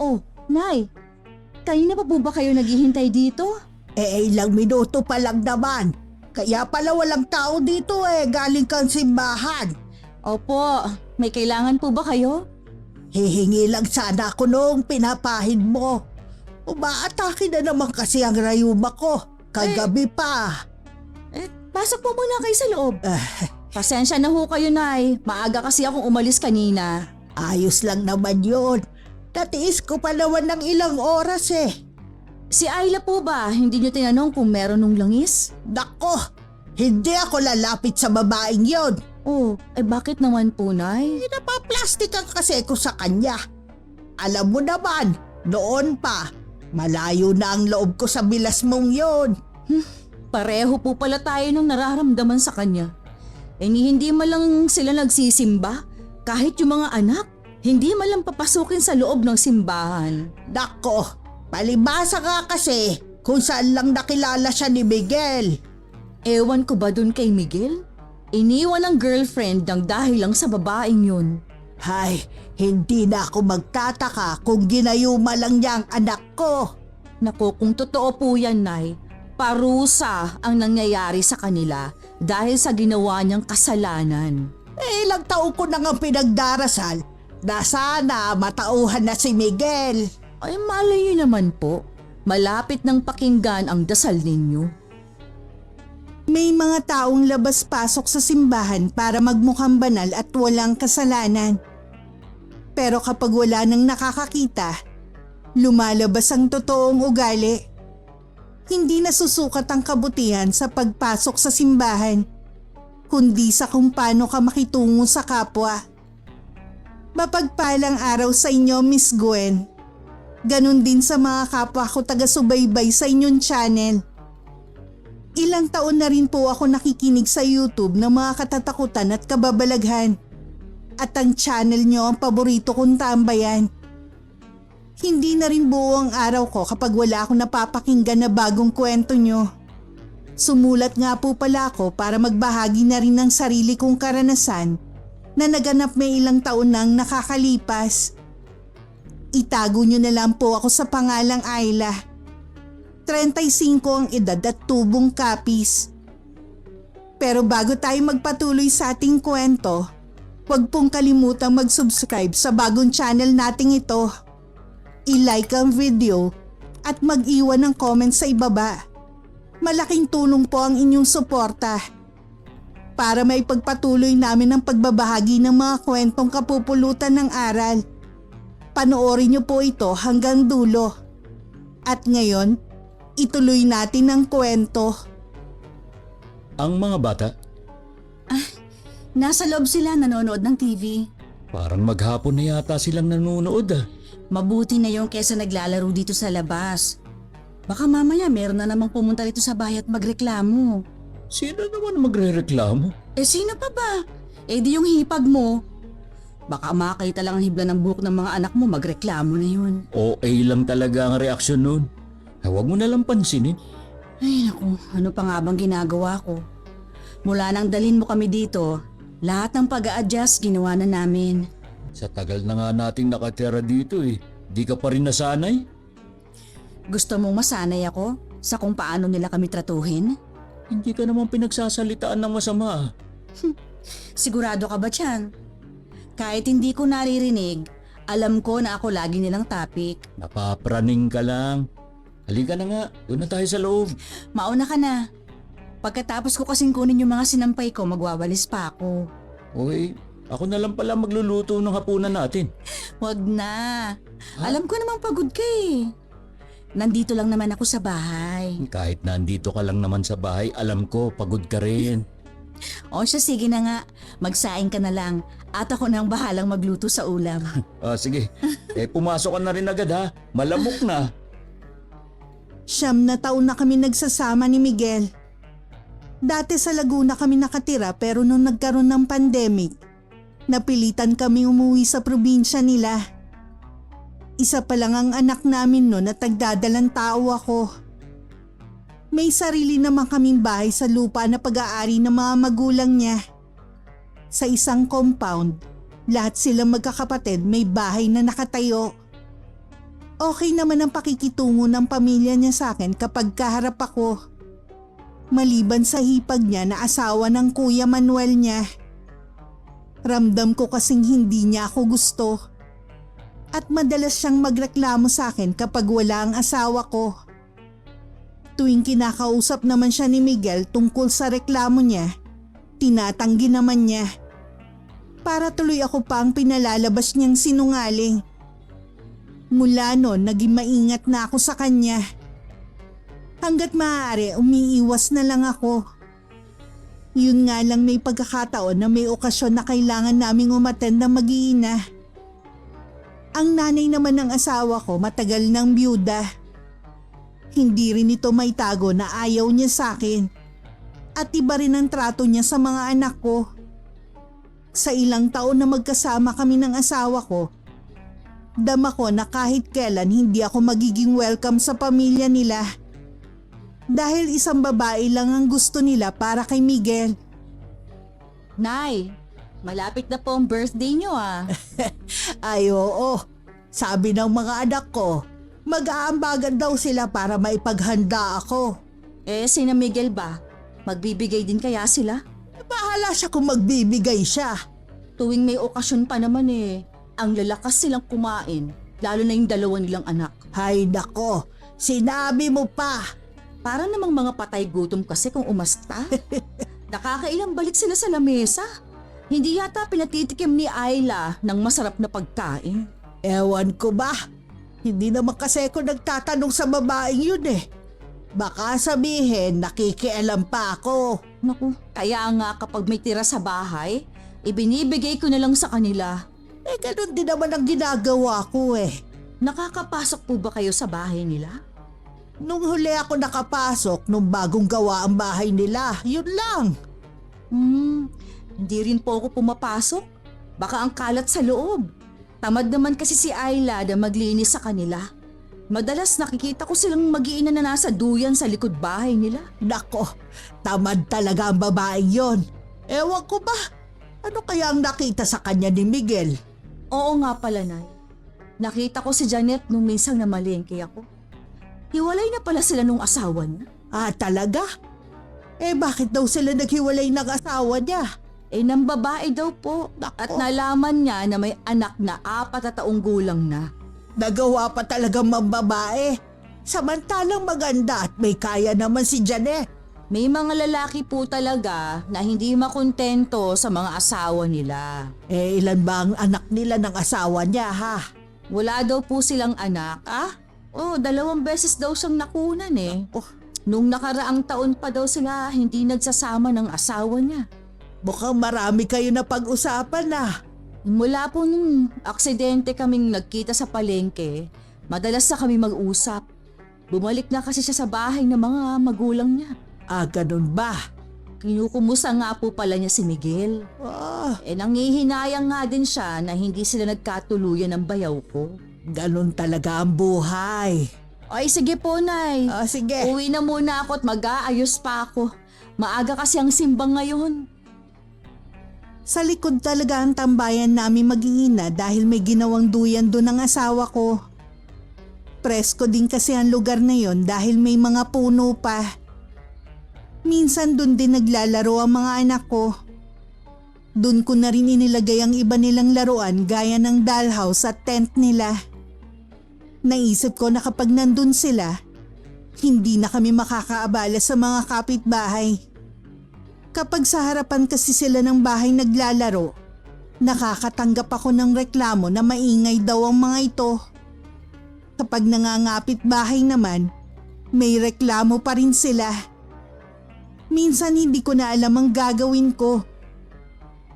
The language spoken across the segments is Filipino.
Oh, Nay, kanina pa po ba kayo naghihintay dito? Ilang minuto pa lang naman. Kaya pala walang tao dito galing kang simbahan. Opo, may kailangan po ba kayo? Hihingi lang sana ako noong pinapahid mo. Umaatake na naman kasi ang rayuma ko. Kagabi pa. Pasok po muna kayo sa loob. Ah, Pasensya na ho kayo, Nay. Maaga kasi akong umalis kanina. ayos lang naman yun. Natiis ko pa naman ng ilang oras Si Ayla po ba, hindi niyo tinanong kung meron nung langis? Nako, hindi ako lalapit sa babaeng yon. Oh, bakit naman po, Nay? Napaplastikan kasi ko sa kanya. Alam mo naman, noon pa, malayo na ang loob ko sa bilas mong yon. Pareho po pala tayo nung nararamdaman sa kanya. Hindi man lang sila nagsisimba, kahit yung mga anak, hindi man lang papasukin sa loob ng simbahan. Nako, palibasa nga kasi kung saan lang nakilala siya ni Miguel. Ewan ko ba dun kay Miguel? Iniwan ng girlfriend ng dahil lang sa babaeng yun. Hay, hindi na ako magtataka kung ginayuma lang niya ang anak ko. Naku, kung totoo po yan, Nay, parusa ang nangyayari sa kanila dahil sa ginawa niyang kasalanan. Ilang taon ko na nga pinagdarasal na sana matauhan na si Miguel. Ay, malay niyo naman po. Malapit ng pakinggan ang dasal ninyo. May mga taong labas-pasok sa simbahan para magmukhang banal at walang kasalanan. Pero kapag wala nang nakakakita, lumalabas ang totoong ugali. Hindi nasusukat ang kabutihan sa pagpasok sa simbahan, kundi sa kung paano ka makitungo sa kapwa. Mapagpalang araw sa inyo, Miss Gwen. Ganon din sa mga kapwa ko taga-subaybay sa inyong channel. Ilang taon na rin po ako nakikinig sa YouTube ng mga katatakutan at kababalaghan. At ang channel nyo ang paborito kong tambayan. Hindi na rin buo ang araw ko kapag wala akong napapakinggan na bagong kwento nyo. Sumulat nga po pala ako para magbahagi na rin ng sarili kong karanasan na naganap may ilang taon nang nakakalipas. Itago nyo na lang po ako sa pangalang Ayla. 35 ang edad at tubong kapis. Pero bago tayo magpatuloy sa ating kwento, huwag pong kalimutang mag-subscribe sa bagong channel nating ito. I-like ang video at mag-iwan ng comment sa ibaba. Malaking tulong po ang inyong suporta para may pagpatuloy namin ang pagbabahagi ng mga kwentong kapupulutan ng aral. Panoorin niyo po ito hanggang dulo. At ngayon, ituloy natin ang kwento. Ang mga bata, Nasa loob sila nanonood ng TV. parang maghapon na yata silang nanonood Mabuti na yung kesa naglalaro dito sa labas. Baka mamaya meron na namang pumunta rito sa bahay at magreklamo. Sino naman magrereklamo? Sino pa ba? Di yung hipag mo. Baka makita lang ang hibla ng buhok ng mga anak mo, magreklamo na yun. OA lang talaga ang reaksyon nun. Huwag mo na lang pansinin. Ay naku, ano pa nga bang ginagawa ko? Mula nang dalhin mo kami dito, lahat ng pag-a-adjust ginawa na namin. Sa tagal na nga nating nakatira dito di ka pa rin nasanay? Gusto mong masanay ako sa kung paano nila kami tratuhin? Hindi ka naman pinagsasalitaan ng masama. Sigurado ka ba tiyan? Kahit hindi ko naririnig, alam ko na ako lagi nilang topic. Napapraning ka lang. Halika na nga, doon na tayo sa loob. Mauna ka na. Pagkatapos ko kasing kunin yung mga sinampay ko, magwawalis pa ako. Okay, ako na lang pala magluluto ng hapunan natin. Wag na. Alam ko namang pagod ka Nandito lang naman ako sa bahay. Kahit nandito ka lang naman sa bahay, alam ko pagod ka rin. O siya, sige na nga. Magsaing ka na lang. At ako nang bahalang magluto sa ulam. Sige, pumasok ka na rin agad ha. Malamok na. 9 na taon na kami nagsasama ni Miguel. Dati sa Laguna kami nakatira pero nung nagkaroon ng pandemic, napilitan kami umuwi sa probinsya nila. Isa pa lang ang anak namin noon at nagdadalang tao ako. May sarili naman kaming bahay sa lupa na pag-aari ng mga magulang niya. Sa isang compound, lahat silang magkakapatid may bahay na nakatayo. Okay naman ang pakikitungo ng pamilya niya sa akin kapag kaharap ako. Maliban sa hipag niya na asawa ng Kuya Manuel niya. Ramdam ko kasing hindi niya ako gusto. At madalas siyang magreklamo sa akin kapag wala ang asawa ko. Tuwing kinakausap naman siya ni Miguel tungkol sa reklamo niya, tinatanggi naman niya. Para tuloy ako pa ang pinalalabas niyang sinungaling. Mula noon, naging maingat na ako sa kanya. Hanggat maaari, umiiwas na lang ako. Yun nga lang may pagkakataon na may okasyon na kailangan naming umattend ng mag-iina. Ang nanay naman ng asawa ko matagal ng byuda. Hindi rin ito may tago na ayaw niya sa akin. At iba rin ang trato niya sa mga anak ko. Sa ilang taon na magkasama kami ng asawa ko, dama ko na kahit kailan hindi ako magiging welcome sa pamilya nila. Dahil isang babae lang ang gusto nila para kay Miguel. Nay, malapit na po ang birthday niyo ah. Ay oo, sabi ng mga anak ko, mag-aambagan daw sila para maipaghanda ako. Sina Miguel ba? Magbibigay din kaya sila? Bahala siya kung magbibigay siya. Tuwing may okasyon pa naman ang lalakas silang kumain, lalo na yung dalawa nilang anak. Hay nako, sinabi mo pa. Para namang mga patay gutom kasi kung umasta. Nakakailang balik sila sa lamesa. Hindi yata pinatitikim ni Ayla ng masarap na pagkain. Ewan ko ba? Hindi naman kasi ako nagtatanong sa babaeng yun Baka sabihin nakikialam pa ako. Naku, kaya nga kapag may tira sa bahay, ibinibigay ko na lang sa kanila. Ganun din naman ang ginagawa ko Nakakapasok po ba kayo sa bahay nila? Nung huli ako nakapasok nung bagong gawa ang bahay nila, yun lang. Hindi rin po ako pumapasok. Baka ang kalat sa loob. Tamad naman kasi si Ayla na maglinis sa kanila. Madalas nakikita ko silang mag-iina na nasa duyan sa likod bahay nila. Nako, tamad talaga ang babaeng yon. Ewan ko ba, ano kaya ang nakita sa kanya ni Miguel? Oo nga pala, Nay. Nakita ko si Janet nung minsang namalengke ako. Hiwalay na pala sila nung asawa niya. Ah, talaga? Bakit daw sila naghiwalay ng asawa niya? Nang babae daw po. Nako. At nalaman niya na may anak na 4 na taong gulang na. Nagawa pa talagang mambabae. Samantalang maganda at may kaya naman si Janet. May mga lalaki po talaga na hindi makontento sa mga asawa nila. Ilan ba ang anak nila ng asawa niya ha? Wala daw po silang anak, 2 beses daw siyang nakunan Nung nakaraang taon pa daw sila hindi nagsasama ng asawa niya. Mukhang marami kayo na pag-usapan Mula po nung aksidente kaming nagkita sa palengke, madalas na kami mag-usap. Bumalik na kasi siya sa bahay ng mga magulang niya. Ganun ba? Kinukumusta nga po pala niya si Miguel. Nangihinayang nga din siya na hindi sila nagkatuluyan ng bayaw ko. Ganun talaga ang buhay. Ay sige po, Nay. Sige. Uwi na muna ako at mag-aayos pa ako. Maaga kasi ang simbang ngayon. Sa likod talaga ang tambayan namin mag-iina dahil may ginawang duyan doon ang asawa ko. Presko din kasi ang lugar na yon dahil may mga puno pa. Minsan doon din naglalaro ang mga anak ko. Doon ko na rin inilagay ang iba nilang laruan gaya ng dollhouse at tent nila. Naisip ko na kapag nandun sila, hindi na kami makakaabala sa mga kapitbahay. Kapag sa harapan kasi sila ng bahay naglalaro, nakakatanggap ako ng reklamo na maingay daw ang mga ito. Kapag nangangapit bahay naman, may reklamo pa rin sila. Minsan hindi ko na alam ang gagawin ko.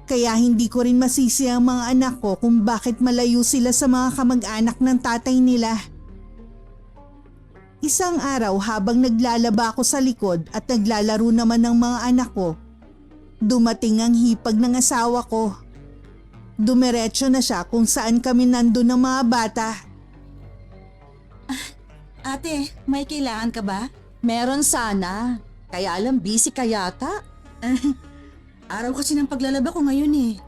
Kaya hindi ko rin masisi ang mga anak ko kung bakit malayo sila sa mga kamag-anak ng tatay nila. Isang araw habang naglalaba ako sa likod at naglalaro naman ng mga anak ko, dumating ang hipag ng asawa ko. Dumiretso na siya kung saan kami nandun ng mga bata. Ate, may kailangan ka ba? Meron sana. Kaya alam, busy ka yata. Araw kasi ng paglalaba ko ngayon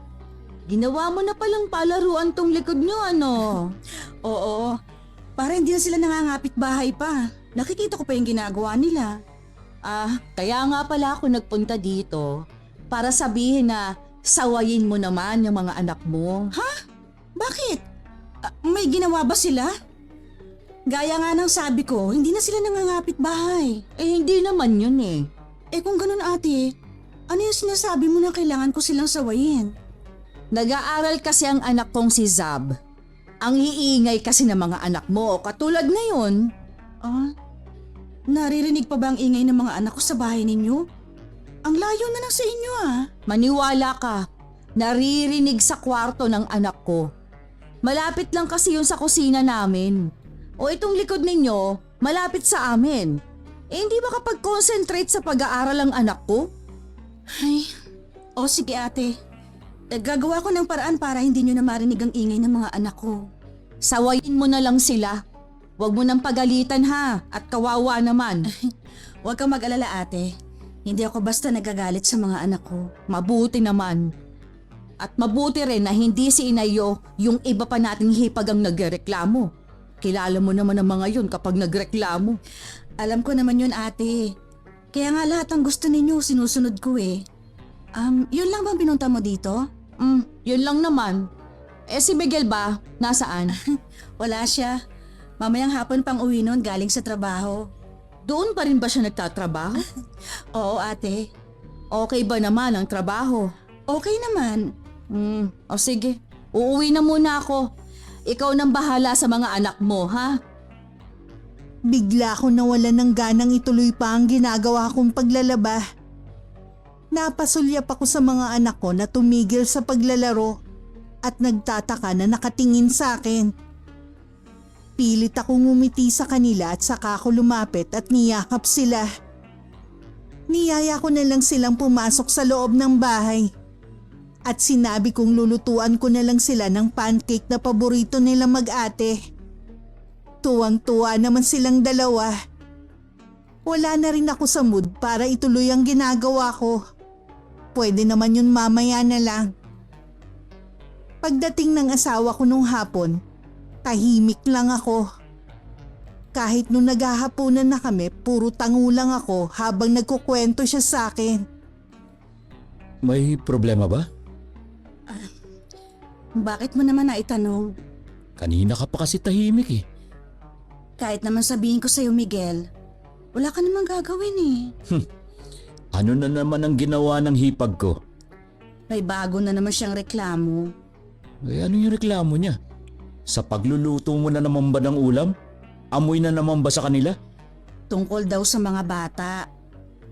Ginawa mo na palang palaruan tong likod nyo, ano? Oo, Para hindi na sila nangangapit bahay pa. Nakikita ko pa yung ginagawa nila. Kaya nga pala ako nagpunta dito para sabihin na sawayin mo naman yung mga anak mo. Bakit? May ginawa ba sila? Gaya nga ng sabi ko, hindi na sila nangangapit bahay. Hindi naman yun eh. Kung ganun ate, ano yung sinasabi mo na kailangan ko silang sawayin? Nag-aaral kasi ang anak kong si Zab. Ang iingay kasi ng mga anak mo, katulad ngayon. Naririnig pa ba ang ingay ng mga anak ko sa bahay ninyo? Ang layo na lang sa inyo Maniwala ka, naririnig sa kwarto ng anak ko. Malapit lang kasi yun sa kusina namin. O itong likod ninyo, malapit sa amin. Hindi makapag-concentrate sa pag-aaral ang anak ko? Sige ate. Gagawa ko ng paraan para hindi nyo na marinig ang ingay ng mga anak ko. Sawayin mo na lang sila. Huwag mo nang pagalitan ha, at kawawa naman. Huwag kang mag-alala ate. Hindi ako basta nagagalit sa mga anak ko. Mabuti naman. At mabuti rin na hindi si Inayo yung iba pa nating hipag ang nagreklamo. Kilala mo naman ang mga yun kapag nagreklamo. Alam ko naman yun ate. Kaya nga lahat ng gusto ninyo sinusunod ko eh. Yun lang bang pinunta mo dito? Yun lang naman. Si Miguel ba? Nasaan? Wala siya. Mamayang hapon pang uwi nun galing sa trabaho. Doon pa rin ba siya nagtatrabaho? Oo ate. Okay ba naman ang trabaho? Okay naman. Sige. Uuwi na muna ako. Ikaw nang bahala sa mga anak mo, ha? Bigla ako nawalan ng ganang ituloy pa ang ginagawa kong paglalaba. Napasulyap ako sa mga anak ko na tumigil sa paglalaro at nagtataka na nakatingin sa akin. Pilit akong ngumiti sa kanila at saka ako lumapit at niyakap sila. Niyaya ko na lang silang pumasok sa loob ng bahay. At sinabi kong lulutuan ko na lang sila ng pancake na paborito nila mag-ate. Tuwang-tuwa naman silang dalawa. Wala na rin ako sa mood para ituloy ang ginagawa ko. Pwede naman yun mamaya na lang. Pagdating ng asawa ko nung hapon, tahimik lang ako. Kahit nung naghahaponan na kami, puro tango lang ako habang nagkukwento siya sa akin. May problema ba? Bakit mo naman naitanong? Kanina ka pa kasi tahimik eh. Kahit naman sabihin ko sa'yo Miguel, wala ka namang gagawin eh. Ano na naman ang ginawa ng hipag ko? May bago na naman siyang reklamo. Ano yung reklamo niya? Sa pagluluto mo na naman ba ng ulam? Amoy na naman ba sa kanila? Tungkol daw sa mga bata.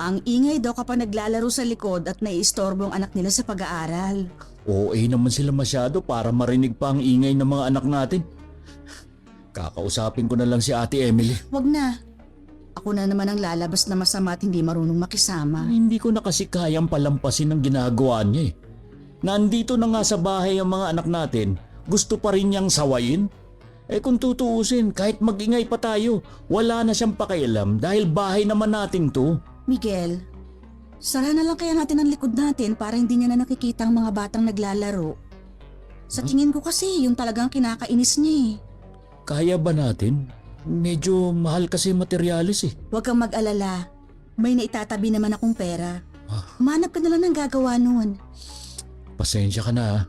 Ang ingay daw kapag naglalaro sa likod at naiistorbo ang anak nila sa pag-aaral. Naman sila masyado para marinig pa ang ingay ng mga anak natin. Kakausapin ko na lang si Ate Emily. Wag na. Ako na naman ang lalabas na masama at hindi marunong makisama. Hindi ko na kasi kayang palampasin ang ginagawa niya eh. Nandito na nga sa bahay ang mga anak natin, gusto pa rin niyang sawayin? Kung tutuusin, kahit magingay pa tayo, wala na siyang pakialam dahil bahay naman natin to. Miguel, sara na lang kaya natin ang likod natin para hindi niya na nakikita ang mga batang naglalaro. Sa tingin ko kasi yung talagang kinakainis niya eh. Kaya ba natin? Medyo mahal kasi materialis eh. Huwag kang mag-alala. May naitatabi naman akong pera. Manap ka na lang ng gagawa nun. Pasensya ka na ha.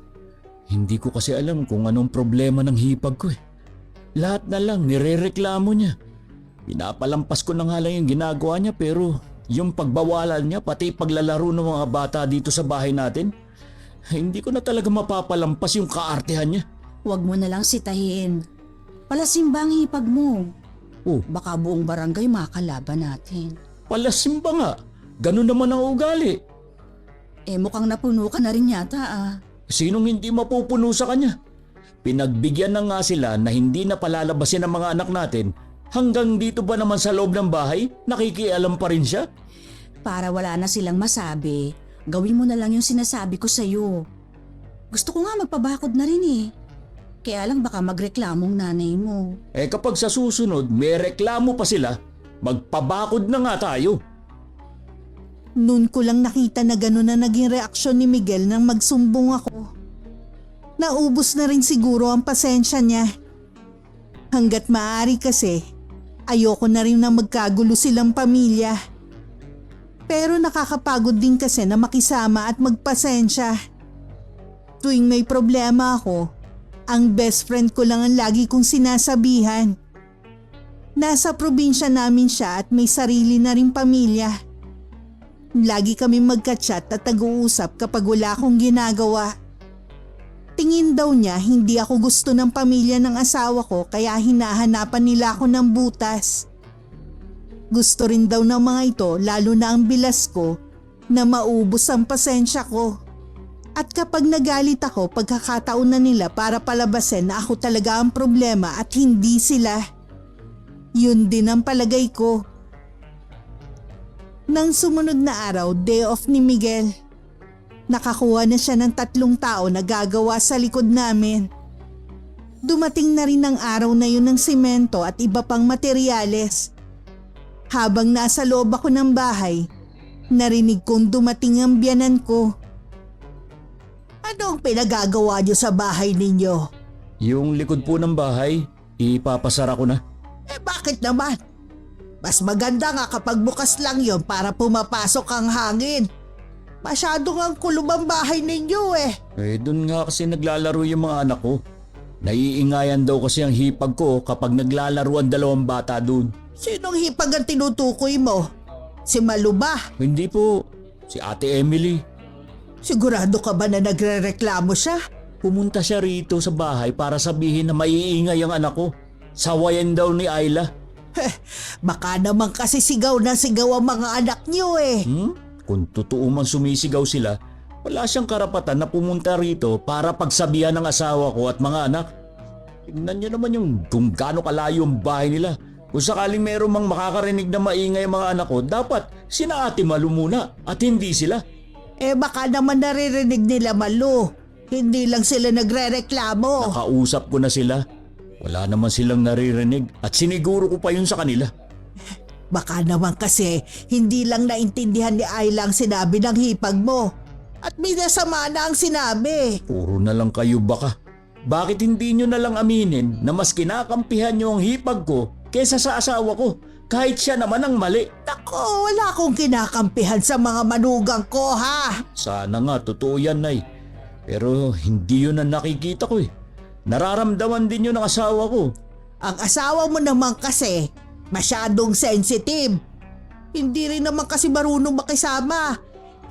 Hindi ko kasi alam kung anong problema ng hipag ko eh. Lahat na lang nirereklamo niya. Pinapalampas ko na nga lang yung ginagawa niya pero yung pagbawalan niya pati paglalaro ng mga bata dito sa bahay natin, hindi ko na talaga mapapalampas yung kaartehan niya. Huwag mo na lang sitahin. Palasimba ang hipag mo. Oh, Baka buong barangay makakalaban natin. palasimba nga. Ganun naman ang ugali. Mukhang napuno ka na rin yata Sinong hindi mapupuno sa kanya? Pinagbigyan na nga sila na hindi na palalabasin ang mga anak natin. Hanggang dito ba naman sa loob ng bahay, nakikialam pa rin siya? Para wala na silang masabi, gawin mo na lang yung sinasabi ko sa'yo. Gusto ko nga magpabakod na rin eh. Kaya lang baka magreklamong nanay mo. Kapag sa susunod may reklamo pa sila, magpabakod na nga tayo. Noon ko lang nakita na gano'n na naging reaksyon ni Miguel nang magsumbong ako. Naubos na rin siguro ang pasensya niya. Hanggat maaari kasi, ayoko na rin na magkagulo silang pamilya. Pero nakakapagod din kasi na makisama at magpasensya. Tuwing may problema ako, ang best friend ko lang ang lagi kong sinasabihan. Nasa probinsya namin siya at may sarili na ring pamilya. Lagi kami magka-chat at nag-uusap kapag wala akong ginagawa. Tingin daw niya hindi ako gusto ng pamilya ng asawa ko kaya hinahanapan nila ako ng butas. Gusto rin daw ng mga ito lalo na ang bilas ko na maubos ang pasensya ko. At kapag nagalit ako pagkakataon na nila para palabasin na ako talaga ang problema at hindi sila. Yun din ang palagay ko. Nang sumunod na araw, day off ni Miguel. Nakakuha na siya ng 3 tao na gagawa sa likod namin. Dumating na rin ang araw na yun ng simento at iba pang materyales. Habang nasa loob ako ng bahay, narinig kong dumating ang biyanan ko. Anong pinagagawa niyo sa bahay ninyo? Yung likod po ng bahay, ipapasara ko na. Bakit naman? Mas maganda nga kapag bukas lang yon para pumapasok ang hangin. Masyado nga kulub ang bahay ninyo Dun nga kasi naglalaro yung mga anak ko. Naiingayan daw kasi ang hipag ko kapag naglalaro ang 2 bata dun. Sinong hipag ang tinutukoy mo? Si Malu ba? Hindi po, si Ate Emily. Sigurado ka ba na nagrereklamo siya? Pumunta siya rito sa bahay para sabihin na maiingay ang anak ko. Sawayan daw ni Ayla. Baka naman kasi sigaw na sigaw ang mga anak niyo Kung totoo man sumisigaw sila, wala siyang karapatan na pumunta rito para pagsabihan ng asawa ko at mga anak. Tignan niyo naman yung kung gaano kalayo ang bahay nila. Kung sakaling meron mang makakarinig na maingay ang mga anak ko, dapat sina Ate Malu muna at hindi sila. Baka naman naririnig nila Malu. Hindi lang sila nagrereklamo. Nakausap ko na sila. Wala naman silang naririnig at siniguro ko pa yun sa kanila. Baka naman kasi hindi lang naintindihan ni Ayla ang sinabi ng hipag mo. At minasama na ang sinabi. Puro na lang kayo baka. Bakit hindi nyo na lang aminin na mas kinakampihan nyo ang hipag ko kesa sa asawa ko kahit siya naman ang mali? Nako, wala akong kinakampihan sa mga manugang ko ha. Sana nga totoo yan, Nay. Pero hindi yun ang nakikita ko Nararamdaman din yun ng asawa ko. Ang asawa mo naman kasi masyadong sensitive. Hindi rin naman kasi marunong makisama.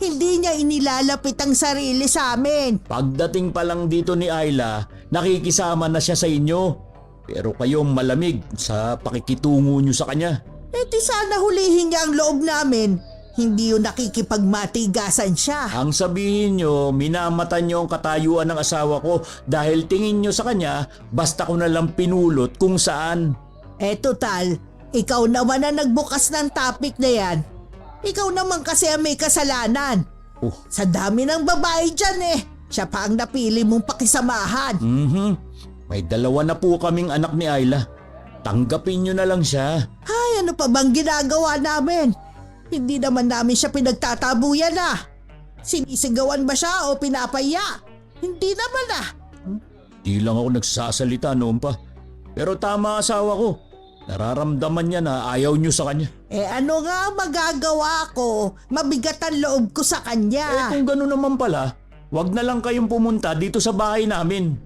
Hindi niya inilalapit ang sarili sa amin. Pagdating pa lang dito ni Ayla, nakikisama na siya sa inyo. Pero kayong malamig sa pakikitungo nyo sa kanya. Di sana hulihin niya ang loob namin. Hindi yun nakikipagmatigasan siya. Ang sabihin nyo, minamatan nyo ang katayuan ng asawa ko dahil tingin nyo sa kanya, basta ko na lang pinulot kung saan. Total, ikaw naman na nagbukas ng topic na yan. Ikaw naman kasi ang may kasalanan. Sa dami ng babae dyan siya pa ang napili mong pakisamahan. May 2 na po kaming anak ni Ayla. Tanggapin nyo na lang siya. Ay, ano pa bang ginagawa namin? Hindi naman namin siya pinagtatabuyan Sinisigawan ba siya o pinapaya? Hindi naman Di lang ako nagsasalita noon pa. Pero tama asawa ko. Nararamdaman niya na ayaw nyo sa kanya. Ano nga magagawa ko? Mabigat ang loob ko sa kanya. Kung gano'n naman pala, wag na lang kayong pumunta dito sa bahay namin.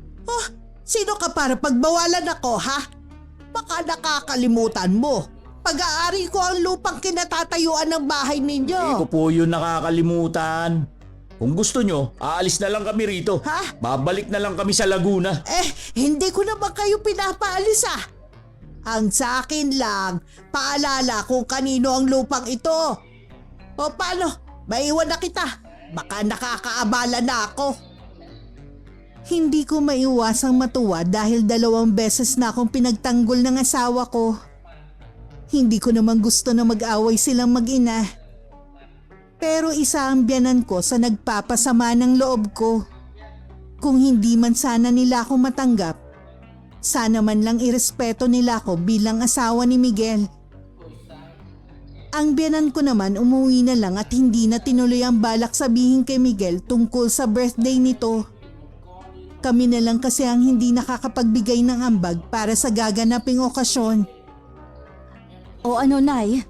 Sino ka para pagbawalan ako ha? Baka nakakalimutan mo. Pag-aari ko ang lupang kinatatayuan ng bahay ninyo. Ko po yun nakakalimutan. Kung gusto nyo, aalis na lang kami rito. Babalik na lang kami sa Laguna. Hindi ko naman kayo pinapaalis Ang sa akin lang, paalala kung kanino ang lupang ito. O paano, maiwan na kita. Baka nakakaabala na ako. Hindi ko maiwasang matuwa dahil 2 beses na akong pinagtanggol ng asawa ko. Hindi ko naman gusto na mag-away silang mag-ina. Pero isa ang biyanan ko sa nagpapasama ng loob ko. Kung hindi man sana nila ako matanggap, sana man lang irespeto nila ako bilang asawa ni Miguel. Ang biyanan ko naman umuwi na lang at hindi na tinuloy ang balak sabihin kay Miguel tungkol sa birthday nito. Kami na lang kasi ang hindi nakakapagbigay ng ambag para sa gaganaping okasyon. O ano, Nay?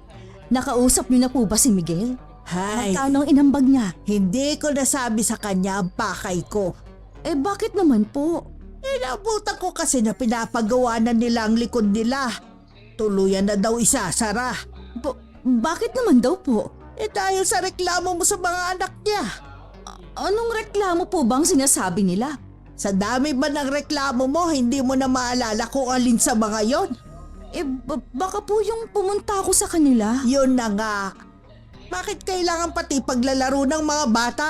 Nakausap niyo na po ba si Miguel? Hay, Magkano ang inambag niya? hindi ko nasabi sa kanya ang pakay ko. Eh bakit naman po? Inabutan ko kasi na pinapagawa na nila ang likod nila. Tuluyan na daw isasara. Bakit naman daw po? Dahil sa reklamo mo sa mga anak niya. Anong reklamo po bang sinasabi nila? Sa dami ba ng reklamo mo, hindi mo na maalala kung alin sa mga yon? Baka po yung pumunta ako sa kanila. Yun na nga. Bakit kailangan pati paglalaro ng mga bata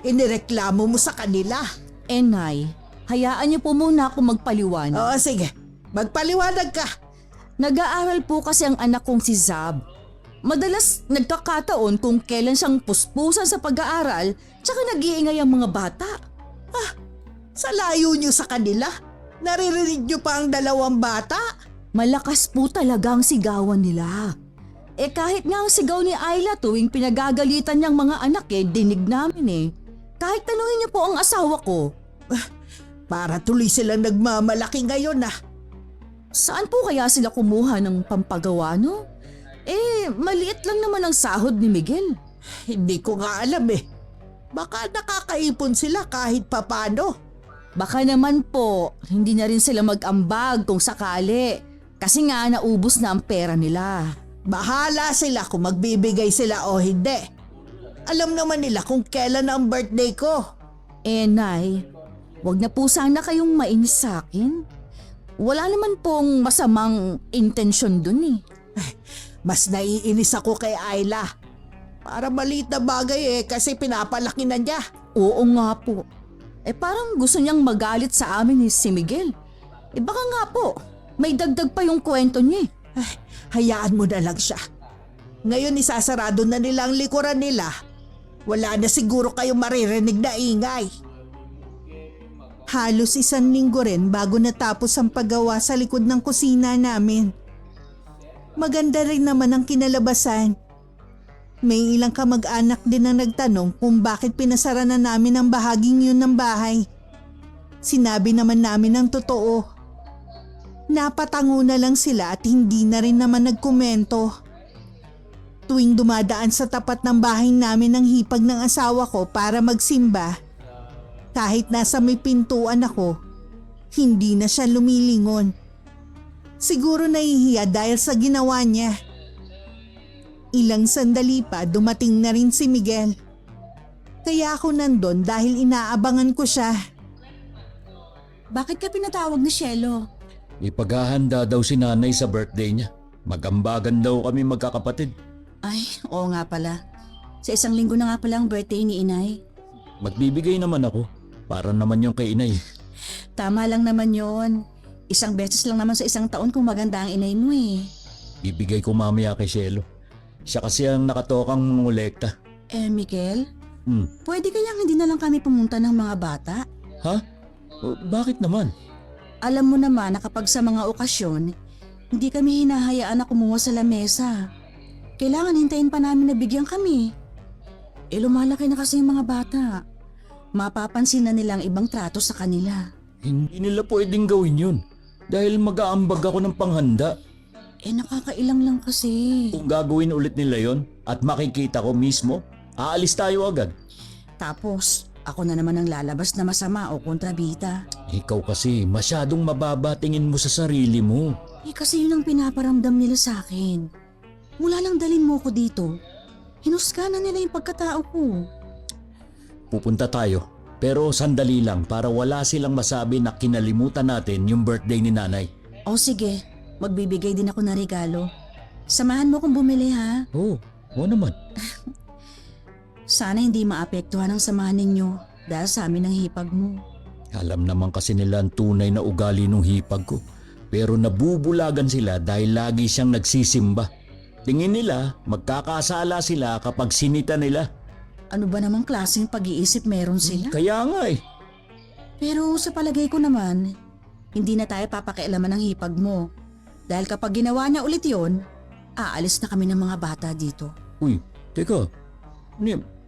inireklamo mo sa kanila? Nay, hayaan niyo po muna ako magpaliwanag. Oo, sige. Magpaliwanag ka. Nag-aaral po kasi ang anak kong si Zab. Madalas nagkakataon kung kailan siyang puspusan sa pag-aaral tsaka nag-iingay ang mga bata. Sa layo nyo sa kanila, naririnig nyo pa ang dalawang bata? Malakas po talaga ang sigawan nila. Kahit nga ang sigaw ni Ayla tuwing pinagagalitan niyang mga anak dinig namin Kahit tanungin niyo po ang asawa ko. Para tuloy silang nagmamalaki ngayon Saan po kaya sila kumuha ng pampagawa, no? Maliit lang naman ang sahod ni Miguel. Hindi ko nga alam Baka nakakaipon sila kahit papano. Baka naman po, hindi na rin sila mag-ambag kung sakali. Kasi nga naubos na ang pera nila. Bahala sila kung magbibigay sila o hindi. Alam naman nila kung kailan ang birthday ko. Nay, wag na po sana kayong mainis sa akin. Wala naman pong masamang intensyon dun Mas naiinis ako kay Ayla. Para maliit na bagay kasi pinapalaki na niya. Oo nga po. Parang gusto niyang magalit sa amin si Miguel. Baka nga po, may dagdag pa yung kwento niya Hayaan mo na lang siya. Ngayon isasarado na nila ang likuran nila. Wala na siguro kayong maririnig na ingay. Halos 1 linggo rin bago natapos ang paggawa sa likod ng kusina namin. Maganda rin naman ang kinalabasan. May ilang kamag-anak din ang nagtanong kung bakit pinasara na namin ang bahaging yun ng bahay. Sinabi naman namin ang totoo. Napatango na lang sila at hindi na rin naman nagkomento. Tuwing dumadaan sa tapat ng bahay namin ang hipag ng asawa ko para magsimba, kahit nasa may pintuan ako, hindi na siya lumilingon. Siguro nahihiya dahil sa ginawa niya. Ilang sandali pa dumating na rin si Miguel. Kaya ako nandun dahil inaabangan ko siya. Bakit ka pinatawag ni Shelo? Ipaghahanda daw si nanay sa birthday niya. Magambagan daw kami magkakapatid. Ay, oo nga pala. Sa 1 linggo na nga pala ang birthday ni Inay. Magbibigay naman ako. Para naman yung kay inay. Tama lang naman yon. 1 beses lang naman sa 1 taon kung maganda ang inay mo Bibigay ko mamaya kay Shelo. Siya kasi ang nakatokang mangolekta. Miguel, Hmm. pwede kayang hindi na lang kami pumunta ng mga bata? Ha? Bakit naman? Alam mo naman na kapag sa mga okasyon, hindi kami hinahayaan na kumuha sa lamesa. Kailangan hintayin pa namin na bigyan kami. Lumalaki na kasi yung mga bata. Mapapansin na nilang ibang trato sa kanila. Hindi nila pwedeng gawin yun. Dahil mag-aambag ako ng panghanda. Nakakailang lang kasi. Kung gagawin ulit nila yon at makikita ko mismo, aalis tayo agad. Tapos, ako na naman ang lalabas na masama o kontrabita. Ikaw kasi masyadong mababa tingin mo sa sarili mo. Kasi yun ang pinaparamdam nila sa akin. Mula lang dalin mo ko dito, hinusga na nila yung pagkatao ko. Pupunta tayo, pero sandali lang para wala silang masabi na kinalimutan natin yung birthday ni nanay. O sige, magbibigay din ako ng regalo. Samahan mo kung bumili ha. Oo naman. Sana hindi maapektuhan ang samahan ninyo dahil sa amin ang hipag mo. Alam naman kasi nila ang tunay na ugali ng hipag ko. Pero nabubulagan sila dahil lagi siyang nagsisimba. Tingin nila magkakasala sila kapag sinita nila. Ano ba namang klaseng pag-iisip meron sila? Kaya nga Pero sa palagay ko naman, hindi na tayo papakialaman ng hipag mo. Dahil kapag ginawa niya ulit yon, aalis na kami ng mga bata dito. Uy, teka.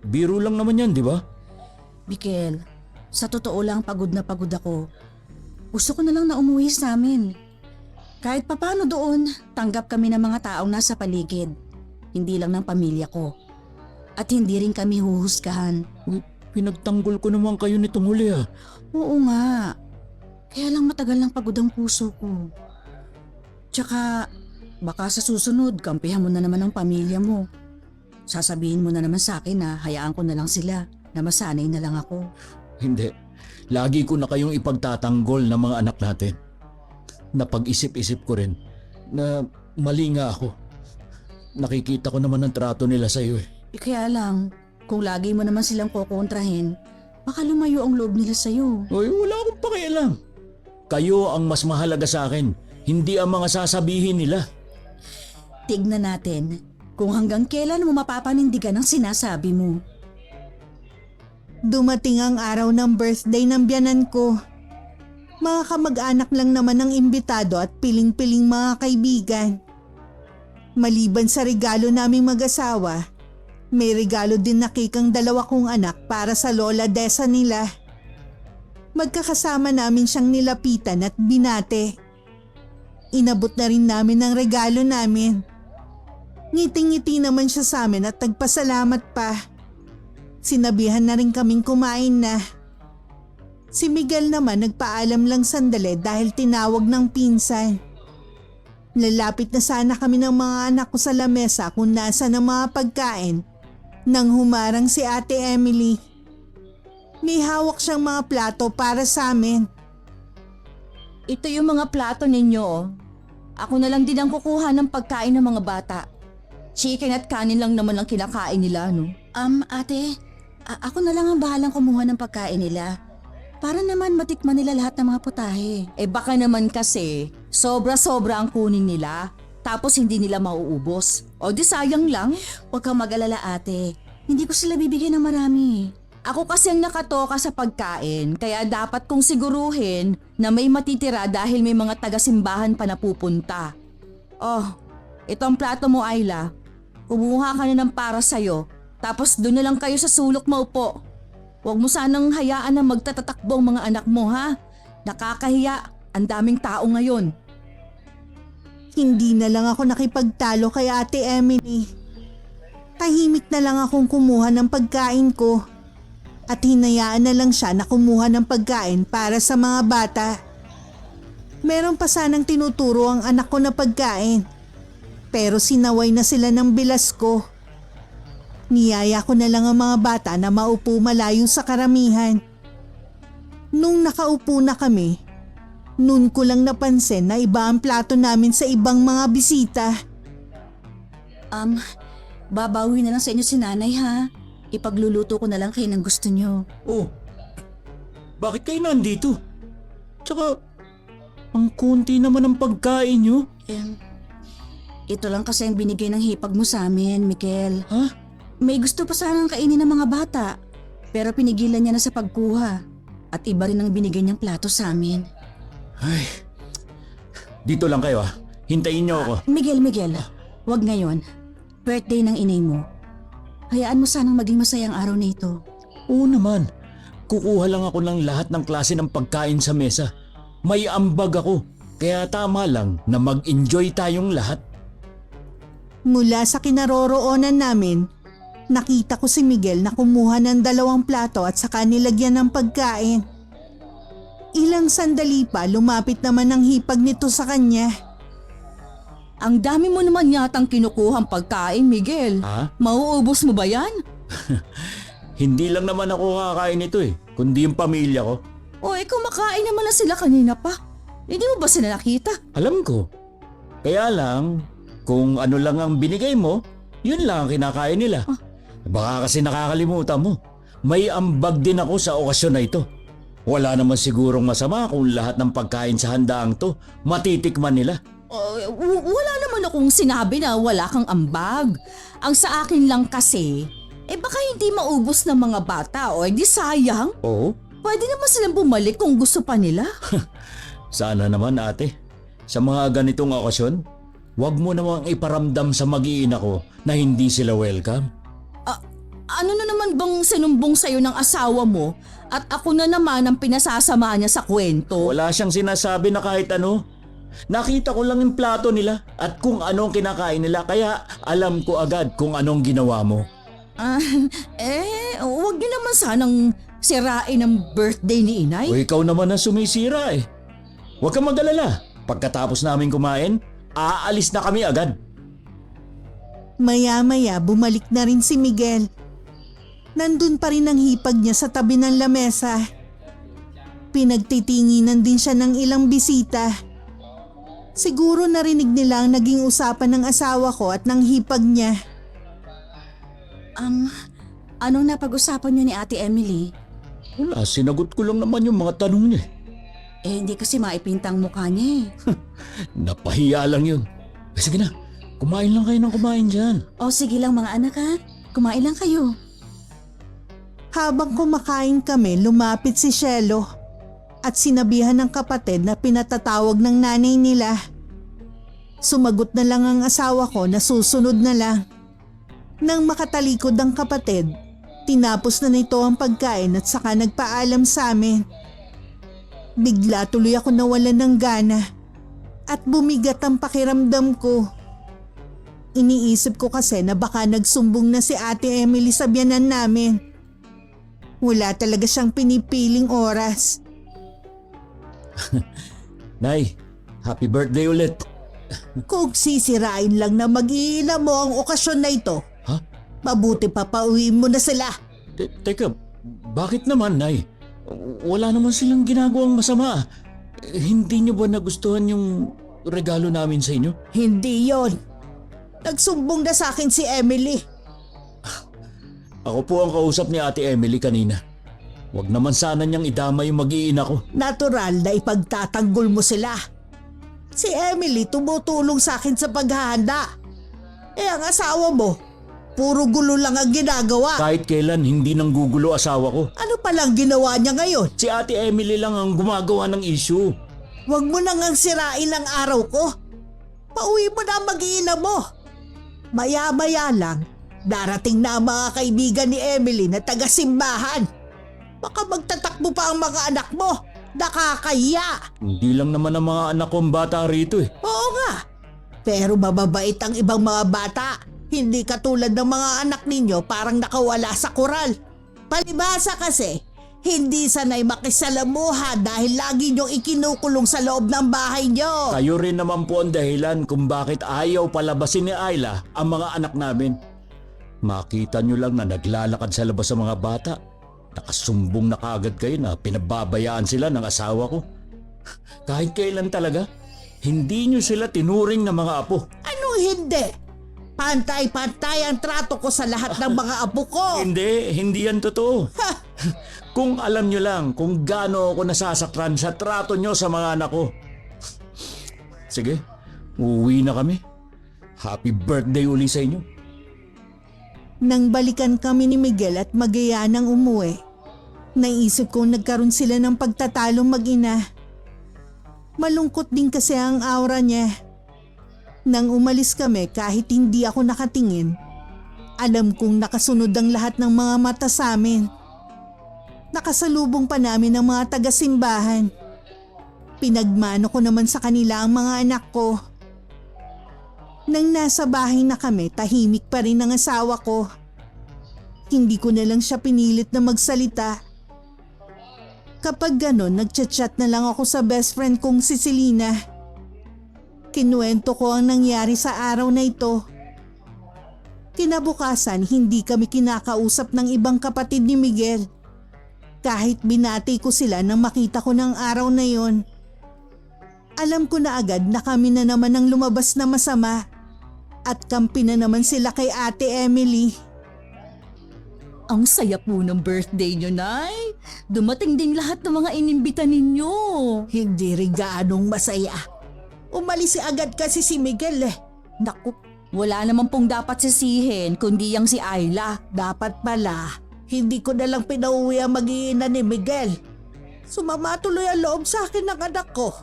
Biro lang naman yan, di ba? Mikel, Sa totoo lang, pagod na pagod ako. Gusto ko na lang na umuwi sa amin. Kahit papano doon, tanggap kami ng mga taong nasa paligid. Hindi lang ng pamilya ko. At hindi rin kami huhusgahan. Uy, pinagtanggol ko naman kayo nitong huli ah. Oo nga. Kaya lang matagal ng pagod ang puso ko. Tsaka, baka sa susunod, kampihan mo na naman ang pamilya mo. Sasabihin mo na naman sa akin na hayaan ko na lang sila, na masanay na lang ako. Hindi. Lagi ko na kayong ipagtatanggol ng mga anak natin. Napag-isip-isip ko rin na mali nga ako. Nakikita ko naman ang trato nila sa iyo eh. Kaya lang, kung lagi mo naman silang kokontrahin, baka lumayo ang loob nila sa'yo. Uy, wala akong pakialam. Kayo ang mas mahalaga sa akin, hindi ang mga sasabihin nila. Tignan natin kung hanggang kailan mo mapapanindigan ang sinasabi mo. Dumating ang araw ng birthday ng biyanan ko. Mga kamag-anak lang naman ang imbitado at piling-piling mga kaibigan. Maliban sa regalo naming mag-asawa, may regalo din na cake ang dalawa kong anak para sa lola Desa nila. Magkakasama namin siyang nilapitan at binate. Inabot na rin namin ang regalo namin. Ngiting-ngiti naman siya sa amin at nagpasalamat pa. Sinabihan na rin kaming kumain na. Si Miguel naman nagpaalam lang sandali dahil tinawag ng pinsan. Lalapit na sana kami ng mga anak ko sa lamesa kung nasa ng mga pagkain nang humarang si Ate Emily. May hawak siyang mga plato para sa amin. Ito yung mga plato ninyo. Oh. Ako na lang din ang kukuha ng pagkain ng mga bata. Chicken at kanin lang naman ang kinakain nila, no? Ate, ako na lang ang bahalang kumuha ng pagkain nila. Para naman matikman nila lahat ng mga putahe. Eh baka naman kasi sobra-sobra ang kunin nila tapos hindi nila mauubos. O di sayang lang. Huwag kang mag-alala ate, hindi ko sila bibigyan ng marami. Ako kasi ang nakatoka sa pagkain kaya dapat kong siguruhin na may matitira dahil may mga taga-simbahan pa napupunta. Oh, ito ang plato mo Ayla. Kumuha ka na ng para sa'yo tapos doon na lang kayo sa sulok maupo. Huwag mo sanang hayaan na magtatatakbo ang mga anak mo ha. Nakakahiya, ang daming tao ngayon. Hindi na lang ako nakipagtalo kay Ate Emily. Tahimik na lang akong kumuha ng pagkain ko. At hinayaan na lang siya na kumuha ng pagkain para sa mga bata. Meron pa sanang tinuturo ang anak ko na pagkain. Pero sinaway na sila ng bilas ko. Niyaya ko na lang ang mga bata na maupo malayo sa karamihan. Nung nakaupo na kami, nun ko lang napansin na iba ang plato namin sa ibang mga bisita. Babawi na lang sa inyo si nanay ha. Ipagluluto ko na lang kayo ng gusto nyo. Oh, bakit kayo nandito? Tsaka, ang konti naman ang pagkain nyo. Ito lang kasi ang binigay ng hipag mo sa amin, Mikel. Ha? May gusto pa sanang kainin ng mga bata, pero pinigilan niya na sa pagkuha. At iba rin ang binigay niyang plato sa amin. Ay, dito lang kayo ah. Hintayin nyo ako. Miguel, wag ngayon. Birthday ng inay mo. Hayaan mo sanang maging masayang araw na ito. Oo naman. Kukuha lang ako ng lahat ng klase ng pagkain sa mesa. May ambag ako. Kaya tama lang na mag-enjoy tayong lahat. Mula sa kinaroroonan namin, nakita ko si Miguel na kumuha ng 2 plato at saka nilagyan ng pagkain. Ilang sandali pa lumapit naman ang hipag nito sa kanya. Ang dami mo naman yatang kinukuhang pagkain, Miguel. Ha? Mauubos mo ba yan? Hindi lang naman ako kakain ito eh, kundi yung pamilya ko. O kumakain naman na sila kanina pa. Hindi mo ba sila nakita? Alam ko. Kaya lang, kung ano lang ang binigay mo, yun lang ang kinakain nila. Baka kasi nakakalimutan mo. May ambag din ako sa okasyon na ito. Wala naman sigurong masama kung lahat ng pagkain sa handaang to matitikman nila. Wala naman akong sinabi na wala kang ambag. Ang sa akin lang kasi, baka hindi maubos ng mga bata o di sayang. Oo, Pwede naman silang bumalik kung gusto pa nila. sana naman ate. Sa mga ganitong okasyon, huwag mo namang iparamdam sa mag-iina ko na hindi sila welcome. Ano na naman bang sinumbong sa'yo ng asawa mo at ako na naman ang pinasasama niya sa kwento? Wala siyang sinasabi na kahit ano. Nakita ko lang yung plato nila at kung anong kinakain nila kaya alam ko agad kung anong ginawa mo. Huwag niyo naman sanang sirain ang birthday ni inay. O ikaw naman ang sumisira eh. Huwag kang mag-alala. Pagkatapos namin kumain, aalis na kami agad. Maya-maya bumalik na rin si Miguel. Nandun pa rin ang hipag niya sa tabi ng lamesa. Pinagtitinginan din siya ng ilang bisita. Siguro narinig nila ang naging usapan ng asawa ko at ng hipag niya. Anong napag-usapan niyo ni Ate Emily? Wala, sinagot ko lang naman yung mga tanong niya. Hindi kasi maipintang mukha niya eh. Napahiya lang yun. Sige na, kumain lang kayo ng kumain dyan. O sige lang mga anak ha, kumain lang kayo. Habang kumakain kami, lumapit si Shelo at sinabihan ng kapatid na pinatatawag ng nanay nila. Sumagot na lang ang asawa ko na susunod na lang. Nang makatalikod ang kapatid, tinapos na nito ang pagkain at saka nagpaalam sa amin. Bigla tuloy ako nawalan ng gana at bumigat ang pakiramdam ko. Iniisip ko kasi na baka nagsumbong na si Ate Emily sa biyanan namin. Wala talaga siyang pinipiling oras. Nay, happy birthday ulit. Kung sisirain lang na mag-iina mo ang okasyon na ito, Ha? mabuti pa pauwiin mo na sila. Teka, bakit naman, Nay? Wala naman silang ginagawang masama. Hindi niyo ba nagustuhan yung regalo namin sa inyo? Hindi yon. Nagsumbong na sa akin si Emily. Ako po ang kausap ni Ate Emily kanina. Huwag naman sana niyang idama yung mag-iina ko. Natural na ipagtatanggol mo sila. Si Emily tumutulong sa akin sa paghahanda. Ang asawa mo, puro gulo lang ang ginagawa. Kahit kailan hindi nang gugulo asawa ko. Ano palang ginawa niya ngayon? Si Ate Emily lang ang gumagawa ng issue. Huwag mo nang ang sirain ang araw ko. Pauwi mo na ang mag-iina mo. Maya-maya lang, darating na ang mga kaibigan ni Emily na taga-simbahan. Baka magtatakbo pa ang mga anak mo. Nakakahiya. Hindi lang naman ang mga anak kong bata rito eh. Oo nga. Pero mababait ang ibang mga bata. Hindi katulad ng mga anak ninyo parang nakawala sa koral. Palibhasa kasi, hindi sanay makisalamuha dahil lagi niyong ikinukulong sa loob ng bahay niyo. Kayo rin naman po ang dahilan kung bakit ayaw palabasin ni Ayla ang mga anak namin. Makita nyo lang na naglalakad sa labas ang mga bata. Nakasumbong na kaagad kayo na pinababayaan sila ng asawa ko. Kahit kailan talaga, hindi nyo sila tinuring na mga apo. Anong hindi? Pantay-pantay ang trato ko sa lahat ng mga apo ko. Hindi yan totoo. Kung alam nyo lang kung gaano ako nasasaktan sa trato nyo sa mga anak ko. Sige, uuwi na kami. Happy birthday uli sa inyo. Nang balikan kami ni Miguel at magayanang umuwi, naisip kong nagkaroon sila ng pagtatalong mag-ina. Malungkot din kasi ang aura niya. Nang umalis kami kahit hindi ako nakatingin, alam kong nakasunod ang lahat ng mga mata sa amin. Nakasalubong pa namin ang mga taga-simbahan. Pinagmano ko naman sa kanila ang mga anak ko. Nang nasa bahay na kami, tahimik pa rin ang asawa ko. Hindi ko na lang siya pinilit na magsalita. Kapag ganon, nagchat-chat na lang ako sa best friend kong si Selena. Kinuwento ko ang nangyari sa araw na ito. Kinabukasan, hindi kami kinakausap ng ibang kapatid ni Miguel. Kahit binati ko sila nang makita ko ng araw na yon. Alam ko na agad na kami na naman ang lumabas na masama. At kampi na naman sila kay Ate Emily. Ang saya po ng birthday niyo, Nay. Dumating din lahat ng mga inimbita ninyo. Hindi rin gaanong masaya. Umalis agad kasi si Miguel eh. Naku, wala naman pong dapat sisihin kundi yang si Ayla. Dapat pala, hindi ko na lang pinauwi ang mag-iina ni Miguel. Sumama tuloy ang loob sa akin ng anak ko.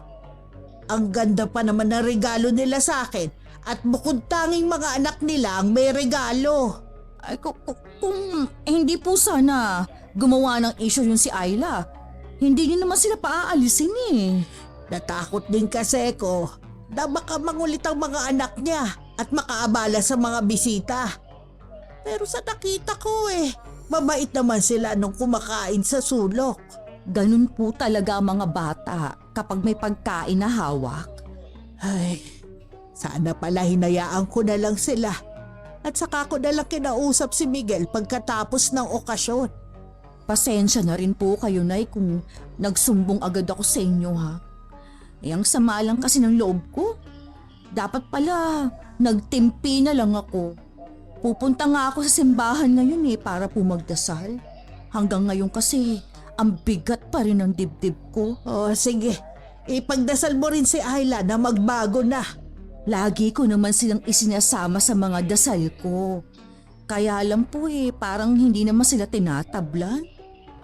Ang ganda pa naman ng regalo nila sa akin at bukod tanging mga anak nila ang may regalo. Ay, kung hindi po sana gumawa ng issue yun si Ayla, hindi niyo naman sila paaalisin eh. Natakot din kasi ko na baka mangulit ang mga anak niya at makaabala sa mga bisita. Pero sa nakita ko mabait naman sila nung kumakain sa sulok. Ganun po talaga ang mga bata kapag may pagkain na hawak. Ay, sana pala hinayaan ko na lang sila. At saka ko na lang kinausap si Miguel pagkatapos ng okasyon. Pasensya na rin po kayo, Nay, kung nagsumbong agad ako sa inyo, ha. Ang sama lang kasi ng loob ko. Dapat pala, nagtimpi na lang ako. Pupunta nga ako sa simbahan ngayon para po magdasal. Hanggang ngayon kasi, ang bigat pa rin ng dibdib ko. Oh, sige. Ipagdasal mo rin si Ayla na magbago na. Lagi ko naman silang isinasama sa mga dasal ko. Kaya alam po parang hindi naman sila tinatablan.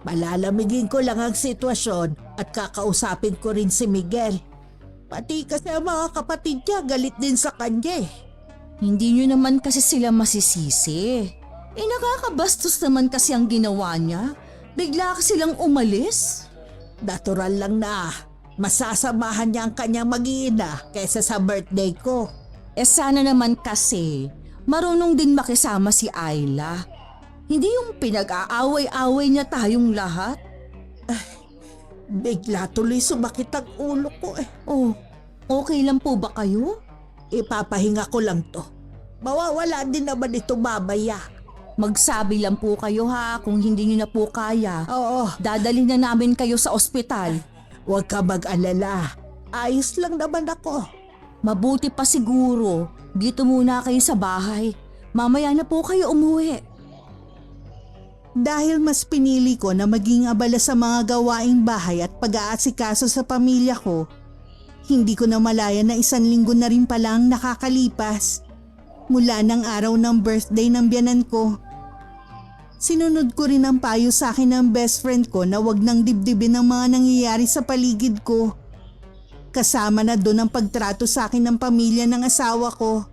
Malalamigin ko lang ang sitwasyon at kakausapin ko rin si Miguel. Pati kasi ang mga kapatid niya galit din sa kanya. Hindi nyo naman kasi sila masisisi. Nakakabastos naman kasi ang ginawa niya. Bigla kasi silang umalis. Natural lang na masasamahan niya ang kanyang mag-iina kaysa sa birthday ko. Sana naman kasi marunong din makisama si Ayla. Hindi yung pinag-aaway-away niya tayong lahat. Bigla tuloy sumakit ang ulo ko Oh, okay lang po ba kayo? Ipapahinga ko lang to. Mawawala din naman ito mamaya. Magsabi lang po kayo ha kung hindi niyo na po kaya. Oo, Dadalhin na namin kayo sa ospital. huwag ka mag-alala. Ayos lang naman ako. Mabuti pa siguro. Dito muna kayo sa bahay. Mamaya na po kayo umuwi. Dahil mas pinili ko na maging abala sa mga gawaing bahay at pag-aasikaso sa pamilya ko, hindi ko na malaya na 1 linggo na rin pala ang nakakalipas mula ng araw ng birthday ng biyanan ko. Sinunod ko rin ang payo sa akin ng best friend ko na wag nang dibdibin ang mga nangyayari sa paligid ko. Kasama na doon ang pagtrato sa akin ng pamilya ng asawa ko.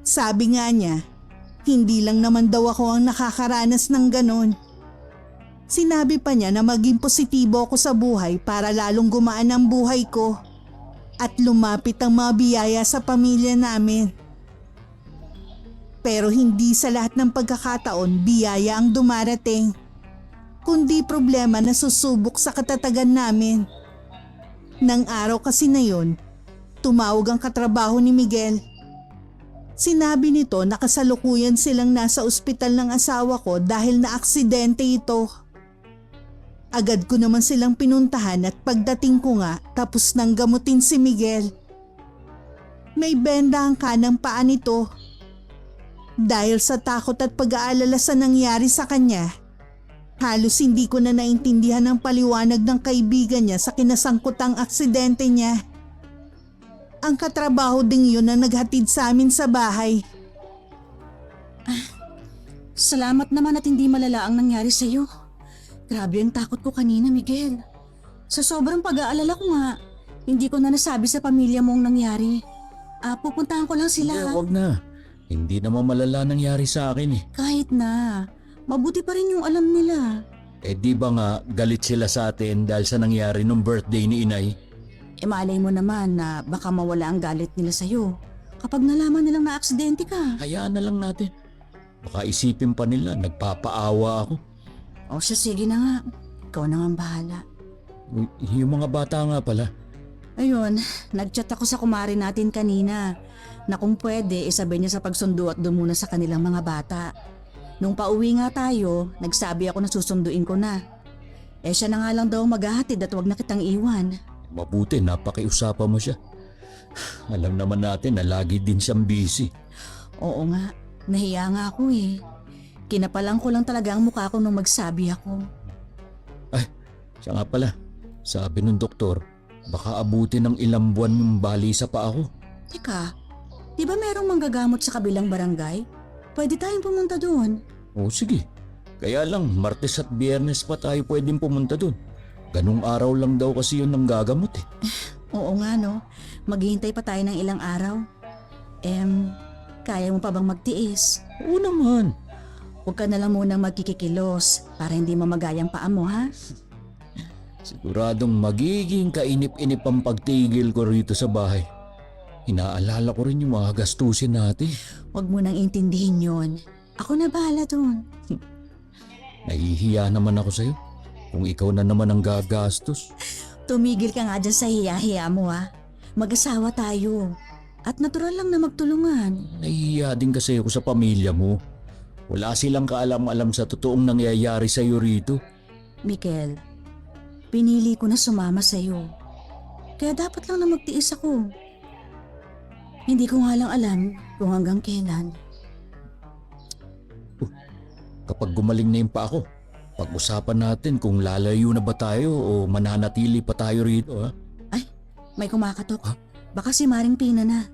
Sabi nga niya, hindi lang naman daw ako ang nakakaranas ng ganon. Sinabi pa niya na maging positibo ako sa buhay para lalong gumaan ang buhay ko at lumapit ang mga biyaya sa pamilya namin. Pero hindi sa lahat ng pagkakataon biyaya ang dumarating, kundi problema na susubok sa katatagan namin. Nang araw kasi na yun, tumawag ang katrabaho ni Miguel. Sinabi nito na kasalukuyan silang nasa ospital ng asawa ko dahil na-aksidente ito. Agad ko naman silang pinuntahan at pagdating ko nga tapos nang gamutin si Miguel. May benda ang kanang paa nito. Dahil sa takot at pag-aalala sa nangyari sa kanya, halos hindi ko na naintindihan ang paliwanag ng kaibigan niya sa kinasangkutang aksidente niya. Ang katrabaho ding yun na naghatid sa amin sa bahay. Salamat naman at hindi malala ang nangyari sa'yo. Grabe ang takot ko kanina, Miguel. Sa sobrang pag-aalala ko nga, hindi ko na nasabi sa pamilya mo ang nangyari. Pupuntahan ko lang sila. Wag na. Hindi naman malala nangyari sa akin Kahit na, mabuti pa rin yung alam nila. Di ba nga galit sila sa atin dahil sa nangyari nung birthday ni Inay? Malay mo naman na baka mawala ang galit nila sa'yo kapag nalaman nilang na-aksidente ka. Hayaan na lang natin. Baka isipin pa nila nagpapaawa ako. O siya, sige na nga. Ikaw na nga ang bahala. Yung mga bata nga pala. Ayun, nag-chat ako sa kumari natin kanina na kung pwede isabay niya sa pagsundo at doon muna sa kanilang mga bata. Nung pauwi nga tayo, nagsabi ako na susunduin ko na. Siya na nga lang daw maghahatid at wag na kitang iwan. Mabuti napakiusapan mo siya. Alam naman natin na lagi din siyang busy. Oo nga, nahiya nga ako Kinapalang ko lang talaga ang mukha ko nung magsabi ako. Siya nga pala, sabi ng doktor, baka abutin ng ilang buwan yung bali sa paa ko. Teka, di ba merong manggagamot sa kabilang barangay? Pwede tayong pumunta doon. Oo sige, kaya lang Martes at Biyernes pa tayo pwedeng pumunta dun. Ganung araw lang daw kasi yun ang gagamot Oo nga no, maghihintay pa tayo ng ilang araw. Kaya mo pa bang magtiis? Oo naman, Huwag ka na lang munang magkikikilos para hindi mamagayang paa mo, ha? Siguradong magiging kainip-inip ang pagtigil ko rito sa bahay. Inaalala ko rin yung mga gastusin natin. Huwag mo nang intindihin yon. Ako na bahala doon. Nahihiya naman ako sa'yo. Kung ikaw na naman ang gagastos. Tumigil ka nga dyan sa hiya-hiya mo, ha? Mag-asawa tayo. At natural lang na magtulungan. Nahihiya din kasi ako sa pamilya mo. Wala silang kaalam-alam sa totoong nangyayari sa'yo rito. Mikel, pinili ko na sumama sa'yo. Kaya dapat lang na magtiis ako. Hindi ko nga lang alam kung hanggang kailan. Kapag gumaling na yung pa ako, pag-usapan natin kung lalayo na ba tayo o mananatili pa tayo rito, ha? May kumakatok. Ha? Baka si Maring Pina na.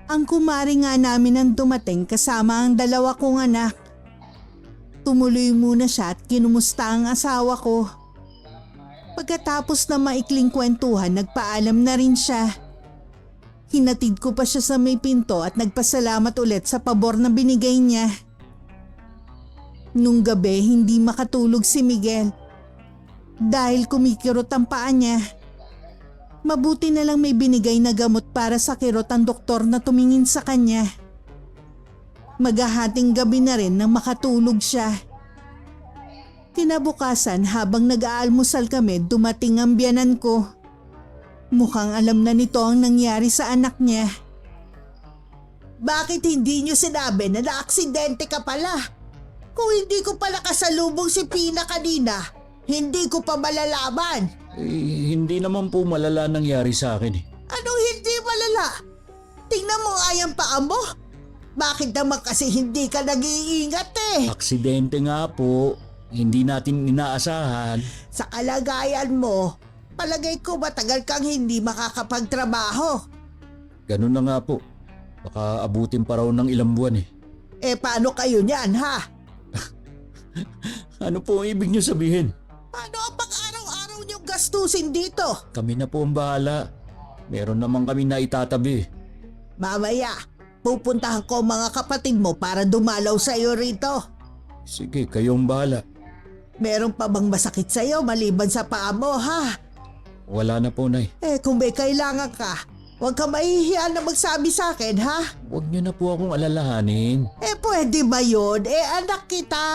Ang kumari nga namin ang dumating kasama ang dalawa kong anak. Tumuloy muna siya at kinumusta ang asawa ko. Pagkatapos na maikling kwentuhan, nagpaalam na rin siya. Hinatid ko pa siya sa may pinto at nagpasalamat ulit sa pabor na binigay niya. Nung gabi, hindi makatulog si Miguel dahil kumikirot ang paa niya. Mabuti na lang may binigay na gamot para sa kirot ang doktor na tumingin sa kanya. Maghahating gabi na rin nang makatulog siya. Kinabukasan habang nag-aalmusal kami, dumating ang biyanan ko. Mukhang alam na nito ang nangyari sa anak niya. Bakit hindi niyo sinabi na naaksidente ka pala? Kung hindi ko pala kasalubong si Pina kanina, hindi ko pa malalaman. Hindi naman po malala nangyari sa akin eh. Anong hindi malala? Tingnan mo nga yung paa mo. Bakit naman kasi hindi ka nag-iingat eh? Aksidente nga po. Hindi natin inaasahan. Sa kalagayan mo, palagay ko matagal kang hindi makakapagtrabaho. Ganun na nga po. Baka abutin pa raw ng ilang buwan eh. Eh paano kayo niyan ha? Ano po ang ibig niyo sabihin? Paano ang pang-araw-araw niyong gastusin dito? Kami na po ang bahala. Meron naman kami na itatabi. Mamaya, pupuntahan ko ang mga kapatid mo para dumalaw sa iyo rito. Sige, kayong bahala. Meron pa bang masakit sa iyo maliban sa paa mo ha? Wala na po, Nay. Eh kung may kailangan ka, huwag ka mahihiya na magsabi sa akin ha? Huwag niyo na po akong alalahanin. Eh pwede ba yun? Eh anak kita.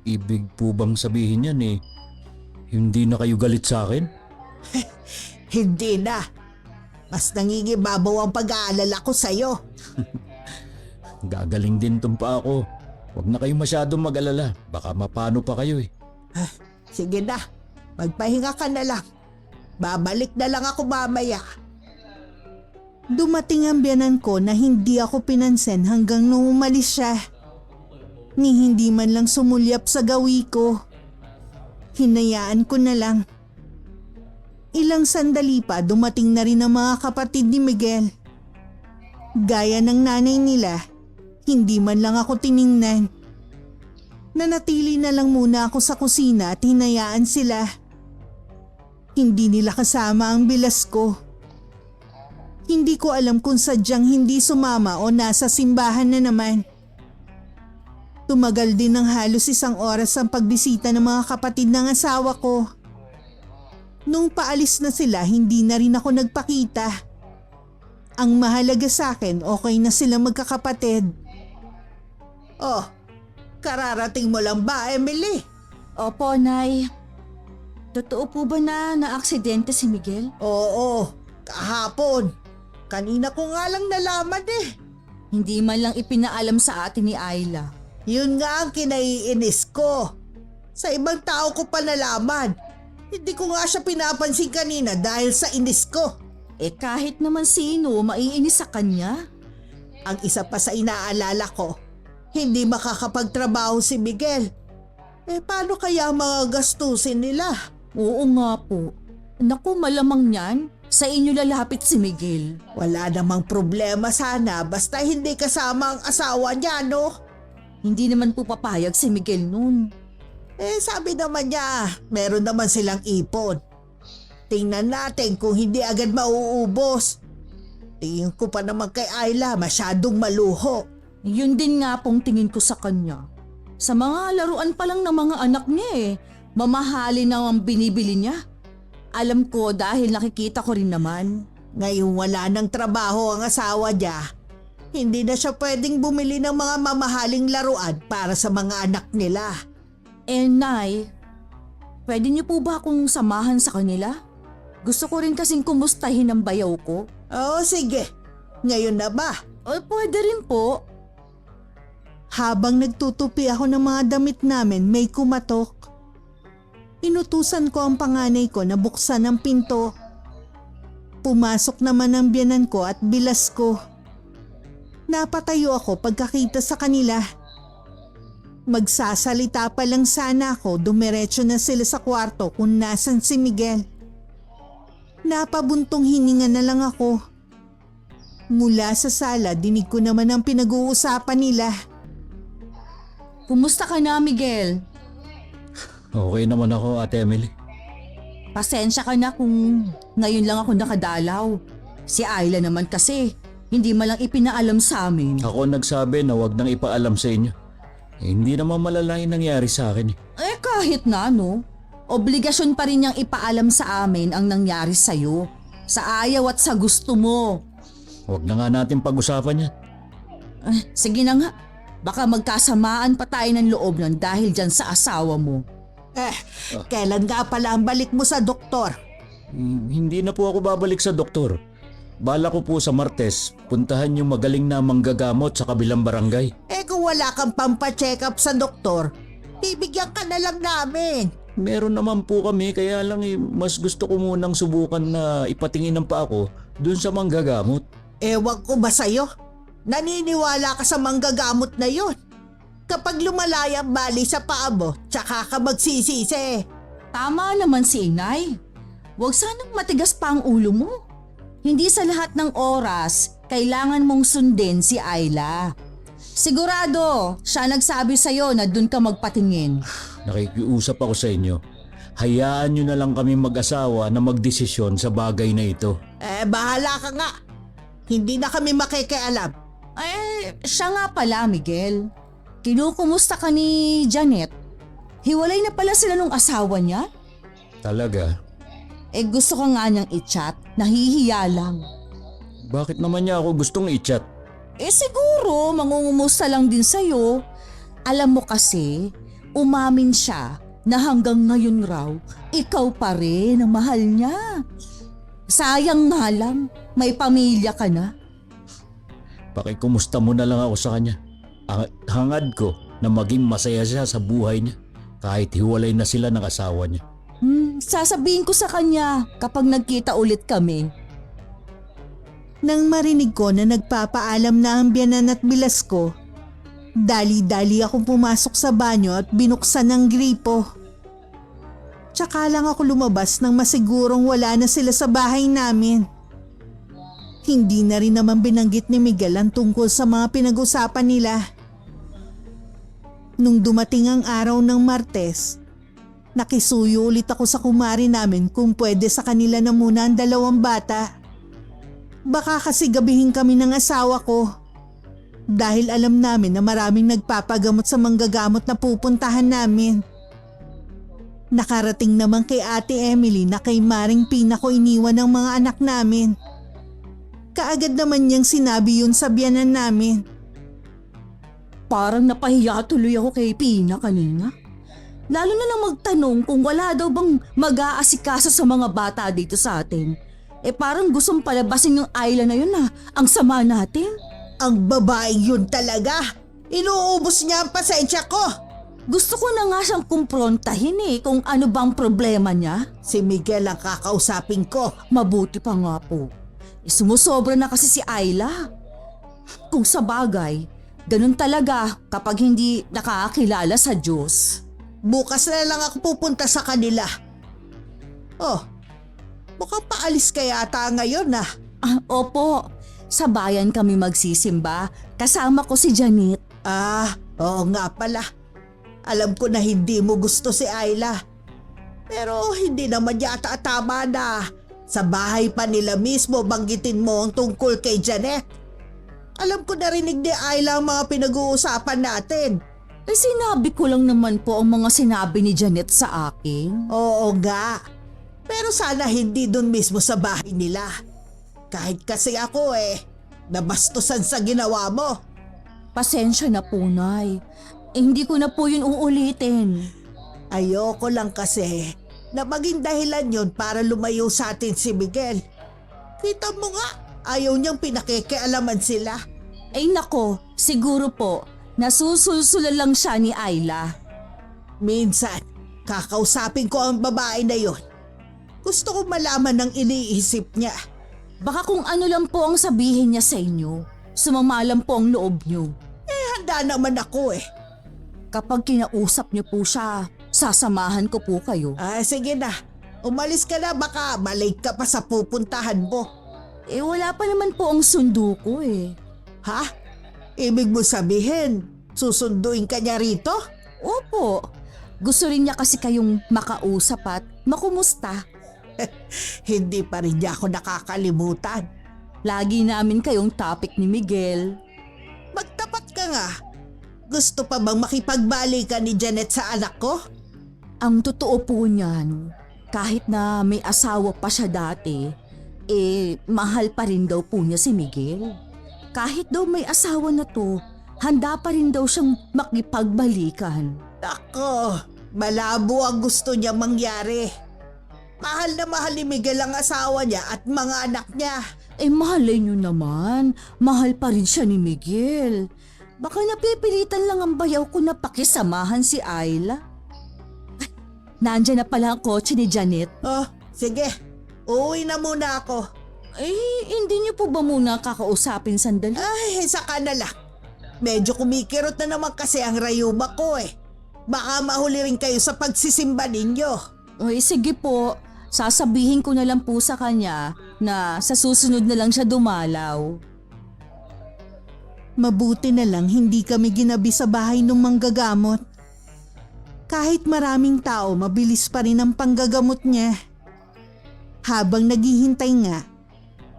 Ibig po bang sabihin yan eh, hindi na kayo galit sa akin? Hindi na. Mas nangingibabaw ang pag-aalala ko sa'yo. Gagaling din tong pa ako. Huwag na kayo masyadong mag-alala. Baka mapano pa kayo eh. Sige na, magpahinga ka na lang. Babalik na lang ako mamaya. Dumating ang biyanan ko na hindi ako pinansin hanggang nung umalis siya. Ni hindi man lang sumulyap sa gawi ko. Hinayaan ko na lang. Ilang sandali pa dumating na rin ang mga kapatid ni Miguel. Gaya ng nanay nila, hindi man lang ako tiningnan. Nanatili na lang muna ako sa kusina at hinayaan sila. Hindi nila kasama ang bilas ko. Hindi ko alam kung sadyang hindi sumama o nasa simbahan na naman. Tumagal din ng halos 1 oras ang pagbisita ng mga kapatid ng asawa ko. Nung paalis na sila, hindi na rin ako nagpakita. Ang mahalaga sa akin, okay na sila magkakapatid. Oh, kararating mo lang ba, Emily? Opo, Nay. Totoo po ba na naaksidente si Miguel? Oo, kahapon. Kanina ko nga lang nalaman eh. Hindi man lang ipinaalam sa atin ni Ayla. Yun nga ang kinaiinis ko. Sa ibang tao ko pa nalaman. Hindi ko nga siya pinapansin kanina dahil sa inis ko. Eh kahit naman sino maiinis sa kanya. Ang isa pa sa inaalala ko, hindi makakapagtrabaho si Miguel. Eh paano kaya mga gastusin nila? Oo nga po. Naku, malamang niyan. Sa inyo lalapit si Miguel. Wala namang problema sana basta hindi kasama ang asawa niya, no? Hindi naman po papayag si Miguel nun. Eh sabi naman niya, meron naman silang ipon. Tingnan natin kung hindi agad mauubos. Tingin ko pa naman kay Ayla masyadong maluho. Yun din nga pong tingin ko sa kanya. Sa mga laruan pa lang ng mga anak niya mamahalin na ang binibili niya. Alam ko dahil nakikita ko rin naman. Ngayong wala ng trabaho ang asawa niya, hindi na siya pwedeng bumili ng mga mamahaling laruan para sa mga anak nila. Nay, pwede niyo po ba akong samahan sa kanila? Gusto ko rin kasing kumustahin ang bayaw ko. Oo, sige. Ngayon na ba? Pwede rin po. Habang nagtutupi ako ng mga damit namin, may kumatok. Inutusan ko ang panganay ko na buksan ang pinto. Pumasok naman ang biyanan ko at bilas ko. Napatayo ako pagkakita sa kanila. Magsasalita pa lang sana ako, dumiretso na sila sa kwarto kung nasan si Miguel. Napabuntong hininga na lang ako. Mula sa sala, dinig ko naman ang pinag-uusapan nila. Kumusta ka na, Miguel? Okay naman ako, Ate Emily. Pasensya ka na kung ngayon lang ako nakadalaw. Si Ayla naman kasi, hindi malang ipinaalam sa amin. Ako nagsabi na wag nang ipaalam sa inyo. Hindi naman malala yung nangyari sa akin. Kahit na, no? Obligasyon pa rin niyang ipaalam sa amin ang nangyari sa'yo. Sa ayaw at sa gusto mo. Huwag na nga natin pag-usapan yan. Sige na nga. Baka magkasamaan pa tayo ng loob nun dahil dyan sa asawa mo. Kailan nga pala ang balik mo sa doktor? Hindi na po ako babalik sa doktor. Bala ko po sa Martes, puntahan yung magaling na manggagamot sa kabilang barangay. Kung wala kang pampacheck up sa doktor, bibigyan ka na lang namin. Meron naman po kami, kaya lang mas gusto ko munang subukan na ipatingin ng pa ako dun sa manggagamot. Ewan ko ba sa'yo? Naniniwala ka sa manggagamot na yun. Kapag lumalaya ang bali sa paa mo, tsaka ka magsisisi. Tama naman si Inay. Huwag sanang matigas pa ang ulo mo. Hindi sa lahat ng oras, kailangan mong sundin si Ayla. Sigurado, siya nagsabi sa'yo na dun ka magpatingin. Nakikiusap ako sa inyo. Hayaan nyo na lang kami mag-asawa na magdesisyon sa bagay na ito. Bahala ka nga. Hindi na kami makikialam. Siya nga pala, Miguel. Kinukumusta ka ni Janet? Hiwalay na pala sila nung asawa niya? Talaga? Gusto ka nga niyang i-chat, nahihiya lang. Bakit naman niya ako gustong i-chat? Siguro, mangungumusta lang din sa'yo. Alam mo kasi, umamin siya na hanggang ngayon raw, ikaw pa rin ang mahal niya. Sayang nga lang, may pamilya ka na. Pakikumusta mo na lang ako sa kanya. Hangad ko na maging masaya siya sa buhay niya kahit hiwalay na sila ng asawa niya. Sasabihin ko sa kanya kapag nagkita ulit kami. Nang marinig ko na nagpapaalam na ang biyanan at bilas ko, dali-dali akong pumasok sa banyo at binuksan ang gripo. Tsaka lang ako lumabas nang masigurong wala na sila sa bahay namin. Hindi na rin naman binanggit ni Miguel ang tungkol sa mga pinag-usapan nila. Nung dumating ang araw ng Martes, nakisuyo ulit ako sa kumari namin kung pwede sa kanila na muna ang 2 bata. Baka kasi gabihin kami ng asawa ko. Dahil alam namin na maraming nagpapagamot sa manggagamot na pupuntahan namin. Nakarating naman kay Ate Emily na kay Maring Pina ko iniwan ng mga anak namin. Kaagad naman niyang sinabi yun sa biyanan namin. Parang napahiya tuloy ako kay Pina kanina. Lalo na lang magtanong kung wala daw bang mag-aasikaso sa mga bata dito sa atin. Parang gustong palabasin yung Ayla na yun ang sama natin. Ang babaeng yun talaga. Inuubos niya ang pasensya ko. Gusto ko na nga siyang kumprontahin kung ano bang problema niya. Si Miguel ang kakausapin ko. Mabuti pa nga po. Sumusobra na kasi si Ayla. Kung sa bagay, ganun talaga kapag hindi nakakakilala sa Diyos. Bukas na lang ako pupunta sa kanila. Mukhang paalis ka yata ngayon . Opo, sa bayan kami magsisimba. Kasama ko si Janet. Oo nga pala. Alam ko na hindi mo gusto si Ayla. Pero hindi naman yata tama na sa bahay pa nila mismo banggitin mo ang tungkol kay Janet. Alam ko narinig ni Ayla ang mga pinag-uusapan natin. Eh sinabi ko lang naman po ang mga sinabi ni Janet sa akin. Oo nga. Pero sana hindi doon mismo sa bahay nila. Kahit kasi ako nabastusan sa ginawa mo. Pasensya na po, Nay. Hindi ko na po yun uulitin. Ayoko lang kasi na maging dahilan yon para lumayo sa atin si Miguel. Kita mo nga, ayaw niyang pinakikialaman sila. Ay nako, siguro po, nasusulsulan lang siya ni Ayla. Minsan, kakausapin ko ang babae na yon. Gusto ko malaman ng iniisip niya. Baka kung ano lang po ang sabihin niya sa inyo, sumama lang po ang loob niyo. Handa naman ako Kapag kinausap niyo po siya, sasamahan ko po kayo. Sige na. Umalis ka na, baka malate ka pa sa pupuntahan mo. Eh wala pa naman po ang sundo ko Ha? Ibig mo sabihin, susunduin ka niya rito? Opo, gusto rin niya kasi kayong makausap at makumusta. Hindi pa rin niya ako nakakalimutan. Lagi namin kayong topic ni Miguel. Magtapat ka nga. Gusto pa bang makipagbalikan ni Janet sa anak ko? Ang totoo po niyan, kahit na may asawa pa siya dati, mahal pa rin daw po niya si Miguel. Kahit daw may asawa na to, handa pa rin daw siyang makipagbalikan. Ako, malabo ang gusto niya mangyari. Mahal na mahal ni Miguel ang asawa niya at mga anak niya. Mahalin niyo naman, mahal pa rin siya ni Miguel. Baka napipilitan lang ang bayaw ko na pakisamahan si Ayla. Ay, nandyan na pala ang kotse ni Janet. Sige. Uuwi na muna ako. Hindi niyo po ba muna kakausapin sandali? Saka na lang. Medyo kumikirot na naman kasi ang rayuma ko Baka mahuli rin kayo sa pagsisimba ninyo. Sige po, sasabihin ko na lang po sa kanya na sa susunod na lang siya dumalaw. Mabuti na lang hindi kami ginabi sa bahay ng manggagamot. Kahit maraming tao, mabilis pa rin ang panggagamot niya. Habang naghihintay nga,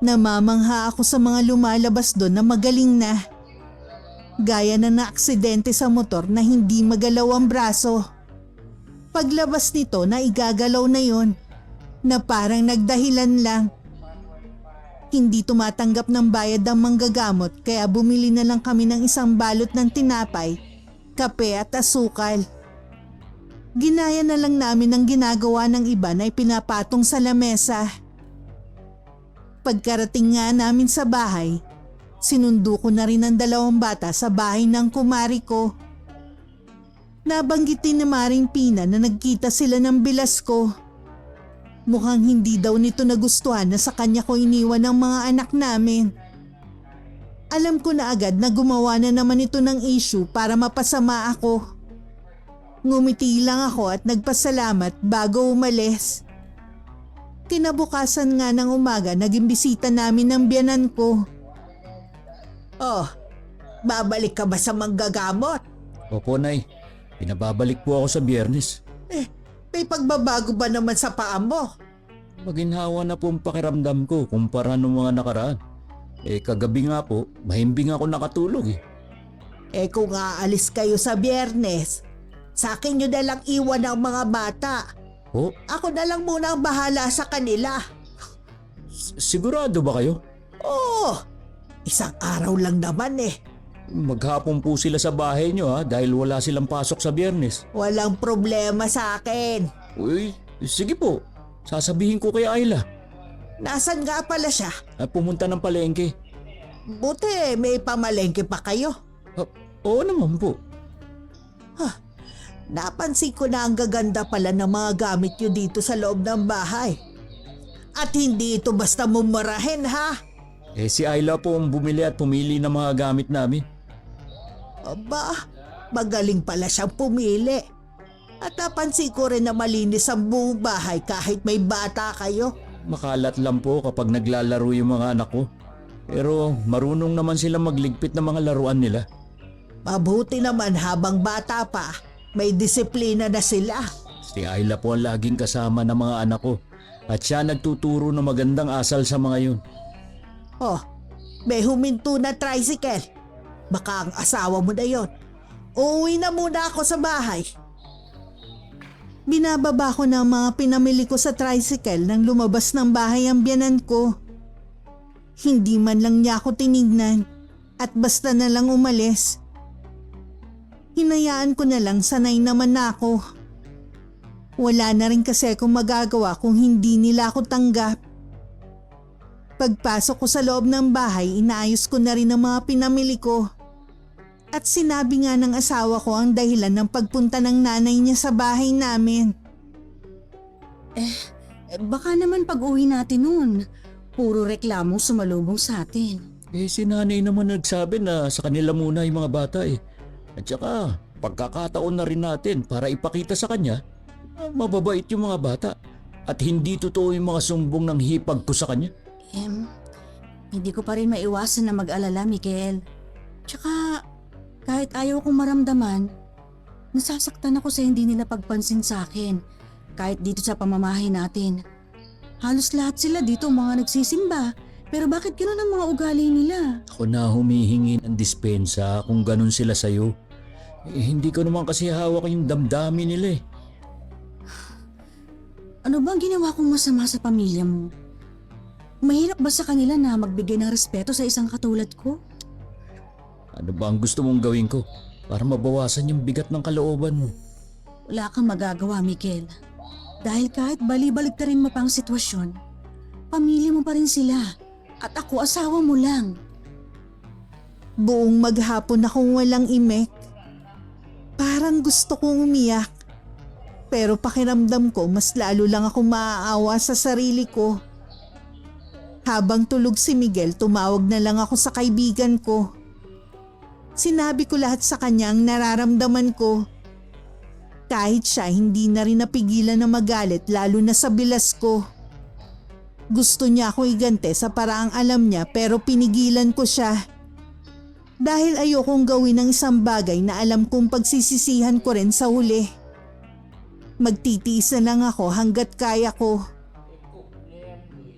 namamangha ako sa mga lumalabas doon na magaling na. Gaya na naaksidente sa motor na hindi magalaw ang braso. Paglabas nito na igagalaw na yon, na parang nagdahilan lang. Hindi tumatanggap ng bayad ang manggagamot kaya bumili na lang kami ng isang balot ng tinapay, kape at asukal. Ginaya na lang namin ang ginagawa ng iba na ipinapatong sa lamesa. Pagkarating nga namin sa bahay, sinundo ko na rin ang 2 bata sa bahay ng kumari ko. Nabanggit din ni Maring Pina na nagkita sila ng bilas ko. Mukhang hindi daw nito nagustuhan na sa kanya ko iniwan ang mga anak namin. Alam ko na agad na gumawa na naman ito ng issue para mapasama ako. Ngumiti lang ako at nagpasalamat bago umalis. Kinabukasan nga ng umaga naging bisita namin ng biyanan ko. Babalik ka ba sa manggagamot? Opo, Nay. Pinababalik po ako sa Biyernes. May pagbabago ba naman sa paa mo? Maginhawa na po ang pakiramdam ko kumpara nung mga nakaraan. Kagabi nga po, mahimbing ako nakatulog Kung aalis kayo sa Biyernes, sa akin nyo na lang iwan ang mga bata. Oh, Ako na lang muna ang bahala sa kanila. sigurado ba kayo? Oo, isang araw lang naman Maghapon po sila sa bahay nyo dahil wala silang pasok sa Biyernes. Walang problema sa akin. Uy, sige po. Sasabihin ko kay Ayla. Nasaan nga pala siya? Pumunta ng palengke. Buti may pamalengke pa kayo. Oo naman po. Napansin ko na ang gaganda pala ng mga gamit nyo dito sa loob ng bahay. At hindi ito basta mumurahin Si Ayla po ang bumili at pumili ng mga gamit namin. Aba, magaling pala siyang pumili. At napansin ko rin na malinis ang buong bahay kahit may bata kayo. Makalat lang po kapag naglalaro yung mga anak ko. Pero marunong naman sila magligpit ng mga laruan nila. Mabuti naman habang bata pa, may disiplina na sila. Si Ayla po ang laging kasama ng mga anak ko. At siya nagtuturo ng magandang asal sa mga yun. May huminto na tricycle. Baka ang asawa mo na yon. Uuwi na muna ako sa bahay. Binababa ko na ang mga pinamili ko sa tricycle nang lumabas ng bahay ang biyanan ko. Hindi man lang niya ako tinignan at basta na lang umalis. Hinayaan ko na lang, sanay naman na ako. Wala na rin kasi akong magagawa kung hindi nila ako tanggap. Pagpasok ko sa loob ng bahay, inaayos ko na rin ang mga pinamili ko. At sinabi nga ng asawa ko ang dahilan ng pagpunta ng nanay niya sa bahay namin. Baka naman pag-uwi natin nun, puro reklamong sumalubong sa atin. Si nanay naman nagsabi na sa kanila muna yung mga bata eh. At saka, pagkakataon na rin natin para ipakita sa kanya na mababait yung mga bata. At hindi totoo yung mga sumbong ng hipag ko sa kanya. Hindi ko pa rin maiwasan na mag-alala, Mikel. Tsaka, kahit ayaw kong maramdaman, nasasaktan ako sa hindi nila pagpansin sa akin. Kahit dito sa pamamahay natin. Halos lahat sila dito mga nagsisimba. Pero bakit gano'n ang mga ugali nila? Ako na humihingi ng dispensa kung ganun sila sa'yo. Hindi ko naman kasi hawak yung damdamin nila eh. Ano bang ginawa kong masama sa pamilya mo? Mahirap ba sa kanila na magbigay ng respeto sa isang katulad ko? Ano ba ang gusto mong gawin ko para mabawasan yung bigat ng kalooban mo? Wala kang magagawa, Mikel. Dahil kahit bali-baligtarin mo pa ang sitwasyon, pamilya mo pa rin sila. At ako asawa mo lang. Buong maghapon akong walang imek. Parang gusto kong umiyak. Pero pakiramdam ko mas lalo lang akong maaawa sa sarili ko. Habang tulog si Miguel, tumawag na lang ako sa kaibigan ko. Sinabi ko lahat sa kanya ang nararamdaman ko. Kahit siya hindi na rin napigilan na magalit lalo na sa bilas ko. Gusto niya akong igante sa paraang alam niya pero pinigilan ko siya. Dahil ayokong gawin ng isang bagay na alam kong pagsisisihan ko rin sa huli. Magtitiis na lang ako hanggat kaya ko.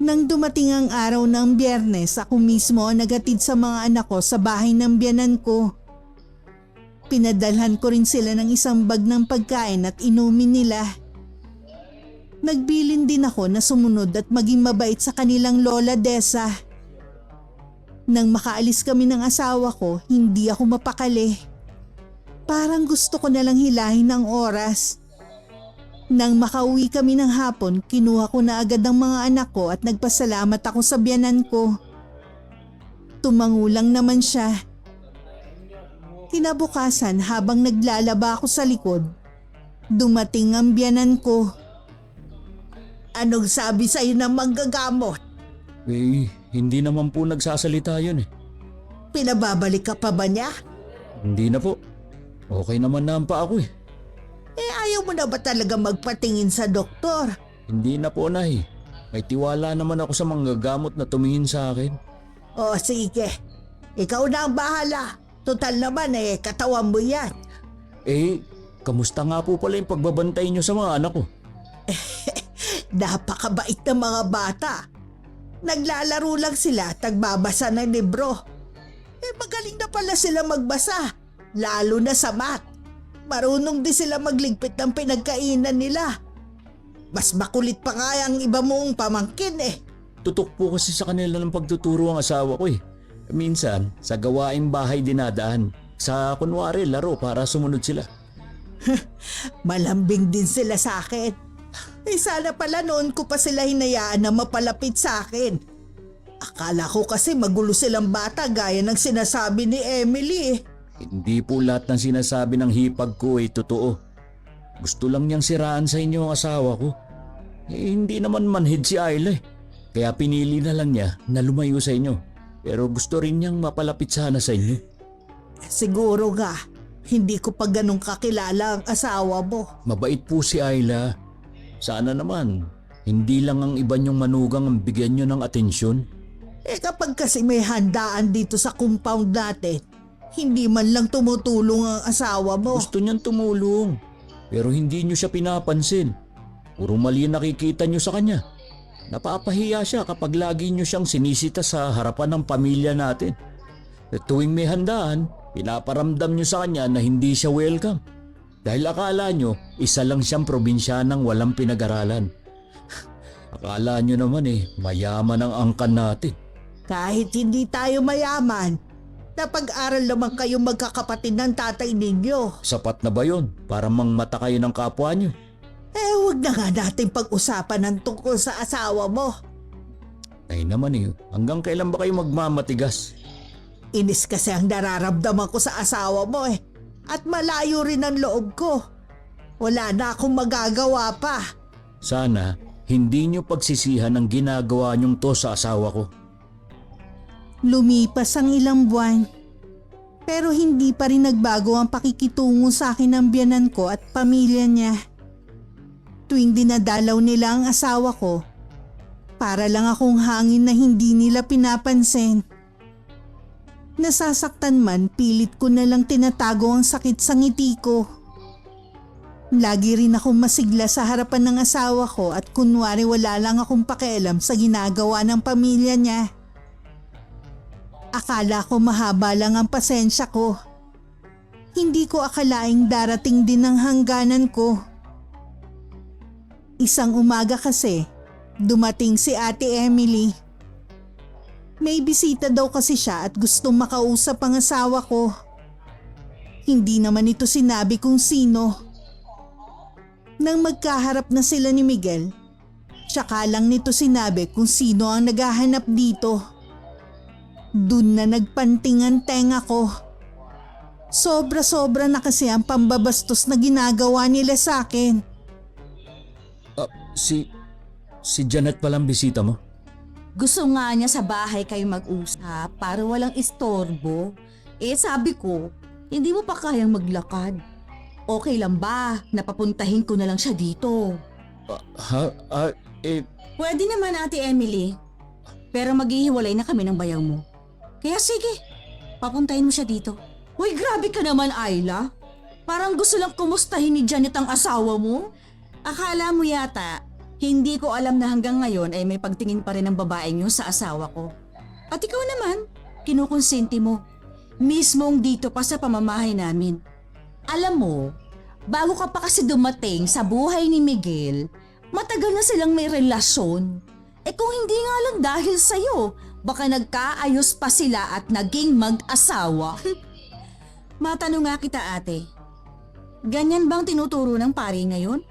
Nang dumating ang araw ng Biyernes, ako mismo ang naghatid sa mga anak ko sa bahay ng biyanan ko. Pinadalhan ko rin sila ng isang bag ng pagkain at inumin nila. Nagbilin din ako na sumunod at maging mabait sa kanilang lola Desa. Nang makaalis kami ng asawa ko, hindi ako mapakali. Parang gusto ko na lang hilahin ang oras. Nang makauwi kami ng hapon, kinuha ko na agad ang mga anak ko at nagpasalamat ako sa biyanan ko. Tumangulang naman siya. Kinabukasan habang naglalaba ako sa likod, dumating ang biyanan ko. Anong sabi sa'yo ng manggagamot? Hindi naman po nagsasalita yun eh. Pinababalik ka pa ba niya? Hindi na po. Okay naman na ang paa ko eh. Ayaw mo na ba talaga magpatingin sa doktor? Hindi na po, Nay. May tiwala naman ako sa manggagamot na tumingin sa akin. O sige, ikaw na ang bahala. Total naman katawan mo yan. Kamusta nga po pala yung pagbabantay niyo sa mga anak ko? Napakabait ng mga bata. Naglalaro lang sila at nagbabasa ng libro. Magaling na pala sila magbasa, lalo na sa math. Marunong din sila magligpit ng pinagkainan nila. Mas makulit pa nga ang iba mong pamangkin eh. Tutok po kasi sa kanila ng pagtuturo ang asawa ko eh. Minsan, sa gawaing bahay dinadaan. Sa kunwari laro para sumunod sila. Malambing din sila sa akin. Sana pala noon ko pa sila hinayaan na mapalapit sa akin. Akala ko kasi magulo silang bata gaya ng sinasabi ni Emily eh. Hindi po lahat ng sinasabi ng hipag ko ay totoo. Gusto lang niyang siraan sa inyo ang asawa ko. Hindi naman manhid si Ayla eh. Kaya pinili na lang niya na lumayo sa inyo. Pero gusto rin niyang mapalapit sana sa inyo. Siguro nga, hindi ko pa ganun kakilala ang asawa mo. Mabait po si Ayla. Sana naman, hindi lang ang iba niyong manugang ang bigyan niyo ng atensyon. Kapag kasi may handaan dito sa compound natin, hindi man lang tumutulong ang asawa mo. Gusto niyang tumulong, pero hindi niyo siya pinapansin. Puro mali nakikita niyo sa kanya. Napapahiya siya kapag lagi niyo siyang sinisita sa harapan ng pamilya natin. Tuwing may handaan, pinaparamdam niyo sa kanya na hindi siya welcome. Dahil akala niyo, isa lang siyang probinsyanang walang pinag-aralan. Akala niyo naman mayaman ang angkan natin. Kahit hindi tayo mayaman, napag-aral naman kayong magkakapatid ng tatay ninyo. Sapat na ba yun para mangmata kayo ng kapwa niyo? Huwag na nga natin pag-usapan ng tungkol sa asawa mo. Ay naman hanggang kailan ba kayo magmamatigas? Inis kasi ang nararamdaman ko sa asawa mo At malayo rin ang loob ko. Wala na akong magagawa pa. Sana hindi niyo pagsisihan ang ginagawa niyong to sa asawa ko. Lumipas ang ilang buwan. Pero hindi pa rin nagbago ang pakikitungo sa akin ng biyanan ko at pamilya niya. Tuwing dinadalaw nila ang asawa ko, para lang akong hangin na hindi nila pinapansin. Nasasaktan man, pilit ko na lang tinatago ang sakit sa ngiti ko. Lagi rin akong masigla sa harapan ng asawa ko at kunwari wala lang akong pakialam sa ginagawa ng pamilya niya. Akala ko mahaba lang ang pasensya ko. Hindi ko akalaing darating din ang hangganan ko. Isang umaga kasi, dumating si Ate Emily. May bisita daw kasi siya at gustong makausap ang asawa ko. Hindi naman ito sinabi kung sino. Nang magkaharap na sila ni Miguel, tsaka lang nito sinabi kung sino ang naghahanap dito. Dun na nagpanting ang tenga ko. Sobra-sobra na kasi ang pambabastos na ginagawa nila sa akin. Si Janet palang bisita mo? Gusto nga niya sa bahay kayo mag-usap para walang istorbo. Sabi ko, hindi mo pa kayang maglakad. Okay lang ba? Napapuntahin ko na lang siya dito. Pwede naman, Ate Emily. Pero maghihiwalay na kami ng bayaw mo. Kaya sige, papuntahin mo siya dito. Uy, grabe ka naman, Ayla. Parang gusto lang kumustahin ni Janet ang asawa mo. Akala mo yata, hindi ko alam na hanggang ngayon ay may pagtingin pa rin ng babaeng yun sa asawa ko. At ikaw naman, kinukonsinti mo. Mismong dito pa sa pamamahay namin. Alam mo, bago ka pa kasi dumating sa buhay ni Miguel, matagal na silang may relasyon. Kung hindi nga lang dahil sa'yo, baka nagkaayos pa sila at naging mag-asawa. Matanong nga kita, ate. Ganyan bang tinuturo ng pari ngayon?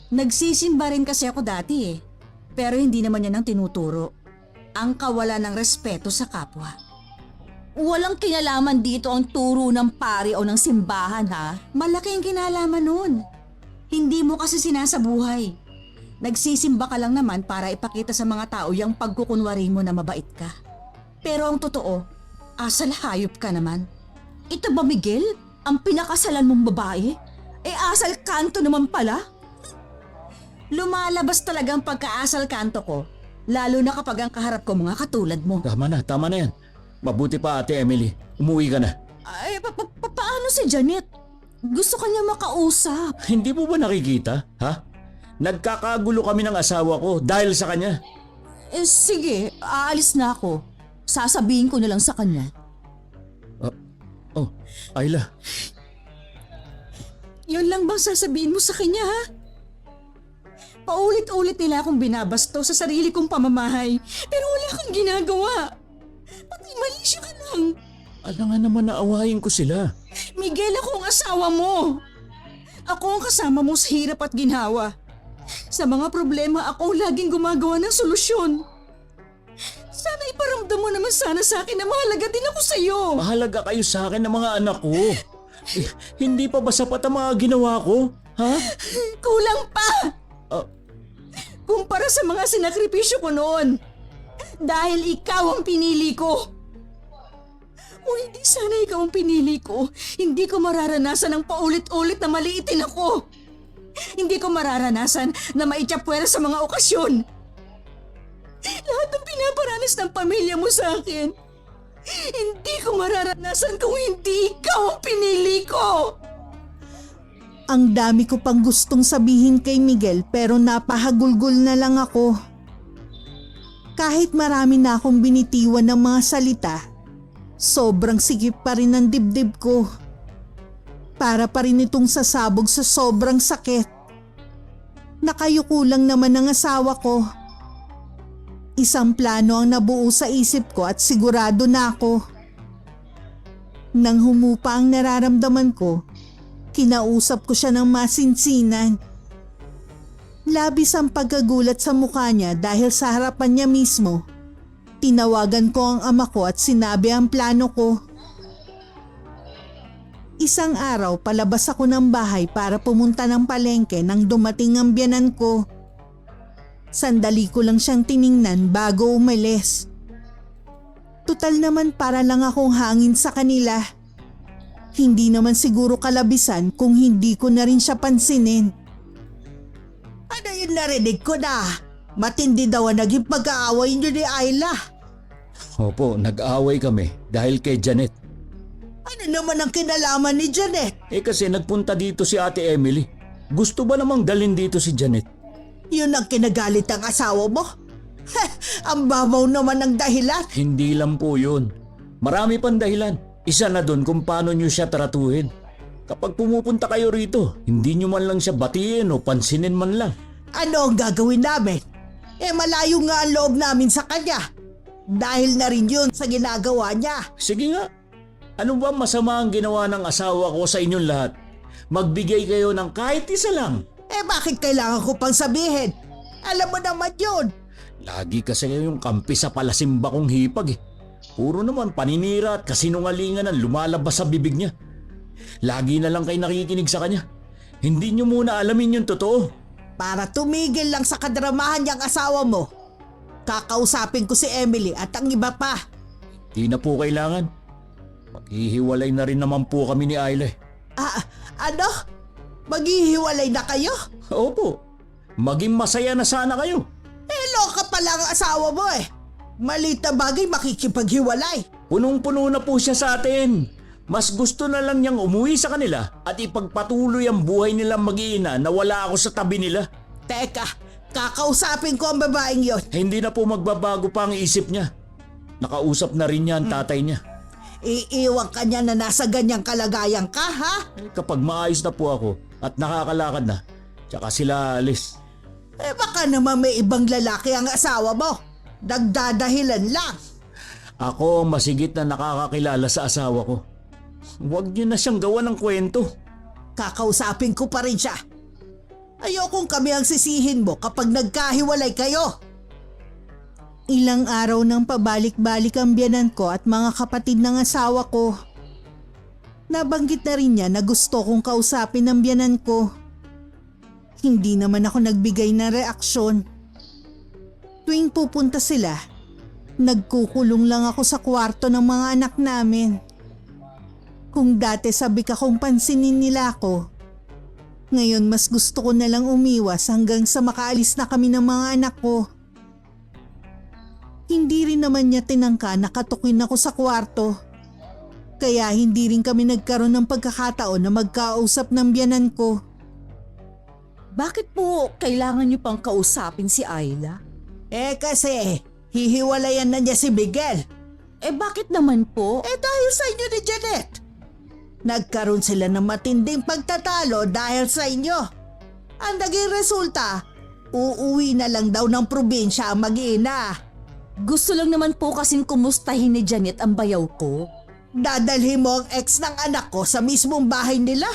Nagsisimba rin kasi ako dati pero hindi naman yan ang tinuturo. Ang kawalan ng respeto sa kapwa. Walang kinalaman dito ang turo ng pari o ng simbahan, ha? Malaki ang kinalaman nun. Hindi mo kasi sinasabuhay. Nagsisimba ka lang naman para ipakita sa mga tao yung pagkukunwari mo na mabait ka. Pero ang totoo, asal hayop ka naman. Ito ba, Miguel? Ang pinakasalan mong babae? Asal kanto naman pala? Lumalabas talaga ang pagkaasal kanto ko, lalo na kapag ang kaharap ko mga katulad mo. Tama na yan. Mabuti pa, Ate Emily. Umuwi ka na. Paano si Janet? Gusto kanya makausap. Hindi mo ba nakikita, ha? Nagkakagulo kami ng asawa ko dahil sa kanya. Sige, aalis na ako. Sasabihin ko na lang sa kanya. Ayla. Yun lang bang sasabihin mo sa kanya, ha? Paulit-ulit nila akong binabasto sa sarili kong pamamahay, pero wala kang ginagawa. Pati mali siya ka lang. Ano nga naman naawayin ko sila? Miguel, ako ang asawa mo. Ako ang kasama mo sa hirap at ginhawa. Sa mga problema, ako ang laging gumagawa ng solusyon. Sana iparamdam mo naman sana sa akin na mahalaga din ako sa'yo. Mahalaga kayo sa akin ng mga anak ko. Hindi pa ba sapat ang mga ginawa ko? Ha? Kulang pa! Kumpara sa mga sinakripisyo ko noon. Dahil ikaw ang pinili ko. Kung hindi sana ikaw ang pinili ko, hindi ko mararanasan ang paulit-ulit na maliitin ako. Hindi ko mararanasan na maitsapuwera sa mga okasyon. Lahat ng pinaparanas ng pamilya mo sa akin, hindi ko mararanasan kung hindi ikaw ang pinili ko. Ang dami ko pang gustong sabihin kay Miguel pero napahagulgol na lang ako. Kahit marami na akong binitiwan ng mga salita, sobrang sikip pa rin ang dibdib ko. Para pa rin itong sasabog sa sobrang sakit. Nakayuko lang naman ang asawa ko. Isang plano ang nabuo sa isip ko at sigurado na ako. Nang humupa ang nararamdaman ko, kinausap ko siya ng masinsinan. Labis ang pagkagulat sa mukha niya dahil sa harapan niya mismo. Tinawagan ko ang ama ko at sinabi ang plano ko. Isang araw palabas ako ng bahay para pumunta ng palengke nang dumating ang biyanan ko. Sandali ko lang siyang tiningnan bago umalis. Tutal naman para lang akong hangin sa kanila. Hindi naman siguro kalabisan kung hindi ko na rin siya pansinin. Ano yung narinig ko na? Matindi daw ang naging pag-aaway niyo ni Ayla. Opo, nag-away kami dahil kay Janet. Ano naman ang kinalaman ni Janet? Kasi nagpunta dito si Ate Emily. Gusto ba namang dalhin dito si Janet? Yun ang kinagalit ang asawa mo? Ang babaw naman ng dahilan. Hindi lang po yun. Marami pang dahilan. Isa na doon kung paano nyo siya tratuhin. Kapag pumupunta kayo rito, hindi nyo man lang siya batiin o pansinin man lang. Ano ang gagawin namin? Malayo nga ang loob namin sa kanya. Dahil na rin yun sa ginagawa niya. Sige nga. Ano ba masama ang ginawa ng asawa ko sa inyong lahat? Magbigay kayo ng kahit isa lang. Bakit kailangan ko pang sabihin? Alam mo naman yun. Lagi kasi kayong kampi sa palasimba kong hipag eh. Puro naman paninira at kasinungalingan ang lumalabas sa bibig niya. Lagi na lang kayo nakikinig sa kanya. Hindi niyo muna alamin yung totoo. Para tumigil lang sa kadramahan niyang asawa mo, kakausapin ko si Emily at ang iba pa. Di na po kailangan. Maghihiwalay na rin naman po kami ni Ayla. Ano? Maghihiwalay na kayo? Opo. Maging masaya na sana kayo. Loka pala ang asawa mo eh. Maliit na bagay makikipaghiwalay. Punong-puno na po siya sa atin. Mas gusto na lang niyang umuwi sa kanila at ipagpatuloy ang buhay nilang mag-iina na wala ako sa tabi nila. Teka, kakausapin ko ang babaeng yon. Hindi na po magbabago pa ang isip niya. Nakausap na rin niya ang tatay niya. Iiwan ka niya na nasa ganyang kalagayan ka, ha? Kapag maayos na po ako at nakakalakad na, tsaka sila alis. Baka naman may ibang lalaki ang asawa mo. Nagdadahilan lang. Ako ang masigit na nakakakilala sa asawa ko. Huwag niyo na siyang gawa ng kwento. Kakausapin ko pa rin siya. Ayokong kami ang sisihin mo kapag nagkahiwalay kayo. Ilang araw nang pabalik-balik ang biyanan ko at mga kapatid ng asawa ko. Nabanggit na rin niya na gusto kong kausapin ang biyanan ko. Hindi naman ako nagbigay ng reaksyon. Tuwing pupunta sila, nagkukulong lang ako sa kwarto ng mga anak namin. Kung dati sabi ka kong pansinin nila ako, ngayon mas gusto ko na lang umiwas hanggang sa makaalis na kami ng mga anak ko. Hindi rin naman niya tinangka na katukin ako sa kwarto. Kaya hindi rin kami nagkaroon ng pagkakataon na magkausap ng biyanan ko. Bakit po kailangan niyo pang kausapin si Ayla? Kasi hihiwalayan na niya si Miguel. Bakit naman po? Dahil sa inyo ni Janet. Nagkaroon sila ng matinding pagtatalo dahil sa inyo. Ang naging resulta, uuwi na lang daw ng probinsya ang mag-iina. Gusto lang naman po kasing kumustahin ni Janet ang bayaw ko. Dadalhin mo ang ex ng anak ko sa mismong bahay nila.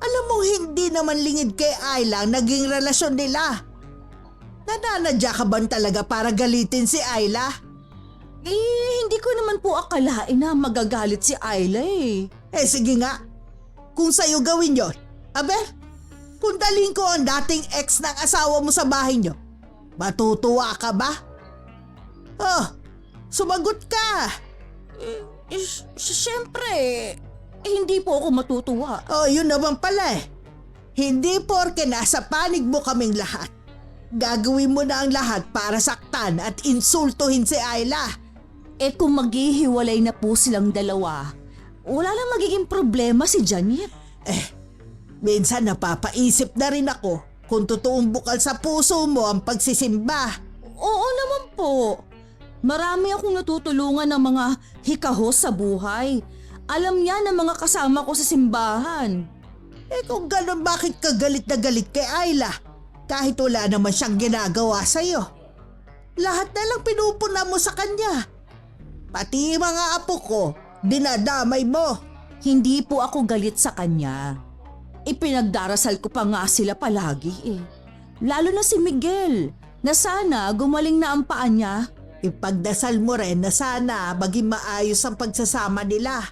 Alam mo hindi naman lingid kay Ayla ang naging relasyon nila. Nananadya ka ba talaga para galitin si Ayla? Hindi ko naman po akalain na magagalit si Ayla eh. Sige nga, kung sa'yo gawin yon, kung dalhin ko ang dating ex ng asawa mo sa bahay nyo, matutuwa ka ba? Sumagot ka. Siyempre, hindi po ako matutuwa. Yun naman pala eh. Hindi porke nasa panig mo kaming lahat. Gagawin mo na ang lahat para saktan at insultuhin si Ayla. Kung maghihiwalay na po silang dalawa, wala lang magiging problema si Janet. Minsan napapaisip na rin ako kung totoong bukal sa puso mo ang pagsisimba. Oo naman po. Marami akong natutulungan ng mga hikahos sa buhay. Alam niya ng mga kasama ko sa simbahan. Kung gano'n, bakit ka galit na galit kay Ayla? Kahit wala naman siyang ginagawa sa'yo. Lahat na lang pinupuna mo sa kanya. Pati mga apo ko, dinadamay mo. Hindi po ako galit sa kanya. Ipinagdarasal ko pa nga sila palagi eh. Lalo na si Miguel, na sana gumaling na ang paa niya. Ipagdasal mo rin na sana maging maayos ang pagsasama nila.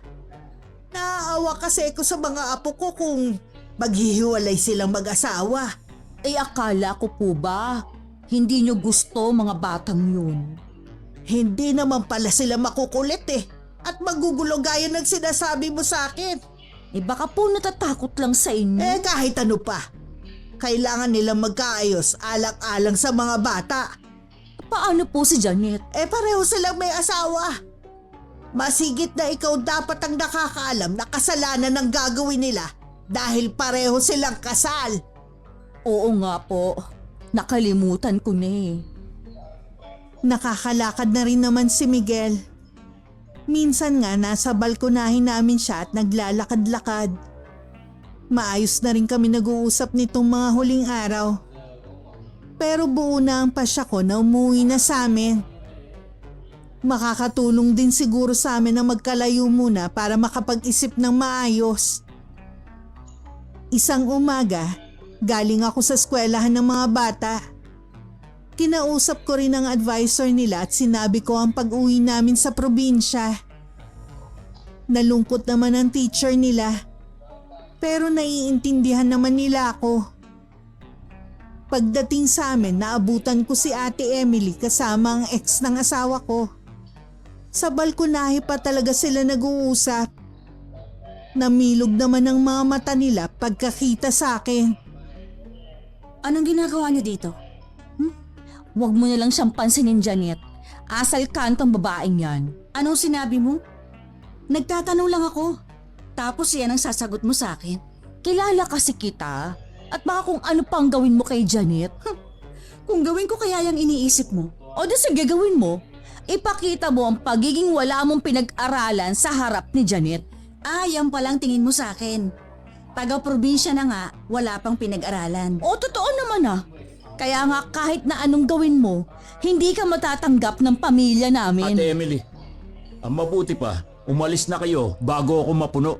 Naaawa kasi ko sa mga apo ko kung maghihiwalay silang mag-asawa. Akala ko po ba, hindi niyo gusto mga batang yun? Hindi naman pala sila makukulit at magugulo gaya ng sinasabi mo sa akin. Baka po natatakot lang sa inyo. Kahit ano pa. Kailangan nilang magkaayos alang-alang sa mga bata. Paano po si Janet? Pareho silang may asawa. Masigit na ikaw dapat ang nakakaalam na kasalanan ng gagawin nila dahil pareho silang kasal. Oo nga po, nakalimutan ko na eh. Nakakalakad na rin naman si Miguel. Minsan nga nasa balkonahin namin siya at naglalakad-lakad. Maayos na rin kami nag-uusap nitong mga huling araw. Pero buo na ang pasya ko na umuwi na sa amin. Makakatulong din siguro sa amin na magkalayo muna para makapag-isip ng maayos. Isang umaga, galing ako sa eskwelahan ng mga bata. Kinausap ko rin ang advisor nila at sinabi ko ang pag-uwi namin sa probinsya. Nalungkot naman ang teacher nila, pero naiintindihan naman nila ako. Pagdating sa amin, naabutan ko si Ate Emily kasama ang ex ng asawa ko. Sa balkonahe pa talaga sila nag-uusap. Namilog naman ang mga mata nila pagkakita sa akin. Anong ginagawa niyo dito? Huwag mo na lang siyang pansinin, Janet. Asal kantong babaeng yan. Anong sinabi mo? Nagtatanong lang ako. Tapos yan ang sasagot mo sa akin. Kilala kasi kita. At baka kung ano pang gawin mo kay Janet. Kung gawin ko kaya yung iniisip mo. O di sige gawin mo. Ipakita mo ang pagiging wala mong pinag-aralan sa harap ni Janet. Yan palang tingin mo sa akin. Taga-probinsya na nga, wala pang pinag-aralan. O totoo naman ah. Kaya nga kahit na anong gawin mo, hindi ka matatanggap ng pamilya namin. Ate Emily, ang mabuti pa, umalis na kayo bago ako mapuno.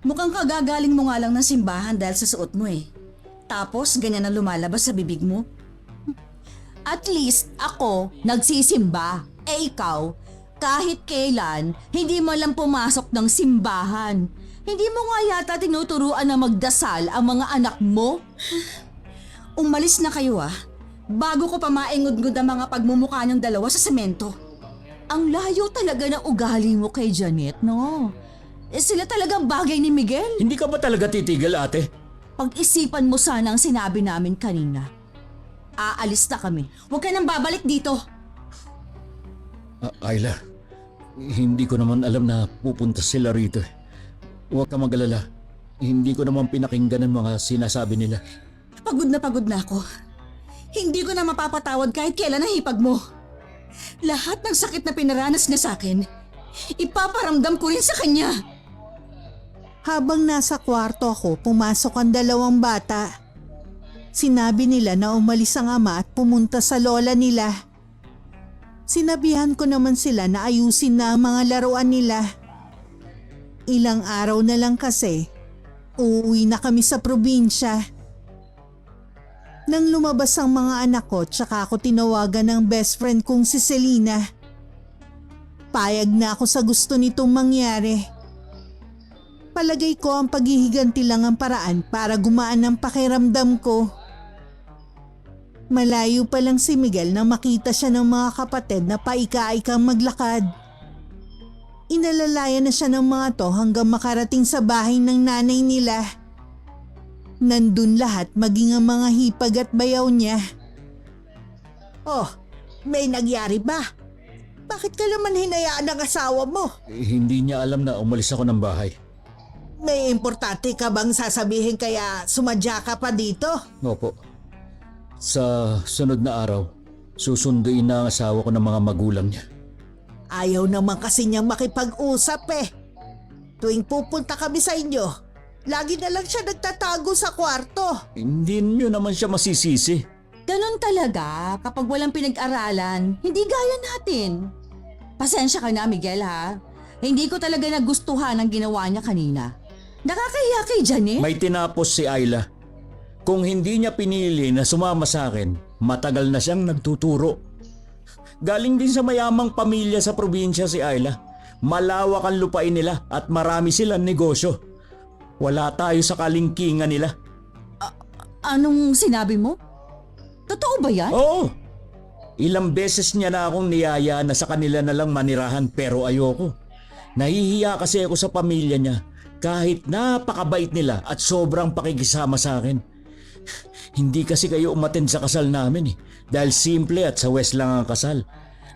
Mukhang kagagaling mo nga lang ng simbahan dahil sa suot mo eh. Tapos ganyan na lumalabas sa bibig mo. At least ako nagsisimba. Ikaw, kahit kailan, hindi mo lang pumasok ng simbahan. Hindi mo nga yata tinuturuan na magdasal ang mga anak mo? Umalis na kayo bago ko pa maingod-ngod ang mga pagmumukha niyong dalawa sa semento. Ang layo talaga ng ugali mo kay Janet, no? Sila talagang bagay ni Miguel. Hindi ka ba talaga titigil, ate? Pag-isipan mo sana ang sinabi namin kanina. Aalis na kami. Huwag ka nang babalik dito. Ayla, hindi ko naman alam na pupunta sila rito. Huwag ka mag-alala. Hindi ko naman pinakinggan ang mga sinasabi nila. Pagod na ako. Hindi ko na mapapatawad kahit kailan ang hipag mo. Lahat ng sakit na pinaranas niya sa akin, ipaparamdam ko rin sa kanya. Habang nasa kwarto ako, pumasok ang dalawang bata. Sinabi nila na umalis ang ama at pumunta sa lola nila. Sinabihan ko naman sila na ayusin na ang mga laruan nila. Ilang araw na lang kasi, uuwi na kami sa probinsya. Nang lumabas ang mga anak ko, tsaka ako tinawagan ng best friend kong si Selena. Payag na ako sa gusto nitong mangyari. Palagay ko ang paghihiganti lang ang paraan para gumaan ang pakiramdam ko. Malayo pa lang si Miguel nang makita siya ng mga kapatid na paika-ikang maglakad. Inalalayan na siya ng mga to hanggang makarating sa bahay ng nanay nila. Nandun lahat maging ang mga hipag at bayaw niya. Oh, may nagyari ba? Bakit ka naman hinayaan ng asawa mo? Hindi niya alam na umalis ako ng bahay. May importante ka bang sasabihin kaya sumadya ka pa dito? Opo. Sa sunod na araw, susunduin na ang asawa ko ng mga magulang niya. Ayaw naman kasi niyang makipag-usap eh. Tuwing pupunta kami sa inyo, lagi na lang siya nagtatago sa kwarto. Hindi niyo naman siya masisisi. Ganon talaga kapag walang pinag-aralan, hindi gaya natin. Pasensya ka na, Miguel, ha? Hindi ko talaga nagustuhan ang ginawa niya kanina. Nakakahiya kay Janet. May tinapos si Ayla. Kung hindi niya pinili na sumama sa akin, matagal na siyang nagtuturo. Galing din sa mayamang pamilya sa probinsya si Ayla. Malawak ang lupain nila at marami silang negosyo. Wala tayo sa kalingkingan nila. Anong sinabi mo? Totoo ba yan? Oo! Ilang beses niya na akong niyaya na sa kanila na lang manirahan pero ayoko. Nahihiya kasi ako sa pamilya niya kahit napakabait nila at sobrang pakikisama sa akin. Hindi kasi kayo umattend sa kasal namin dahil simple at sa West lang ang kasal.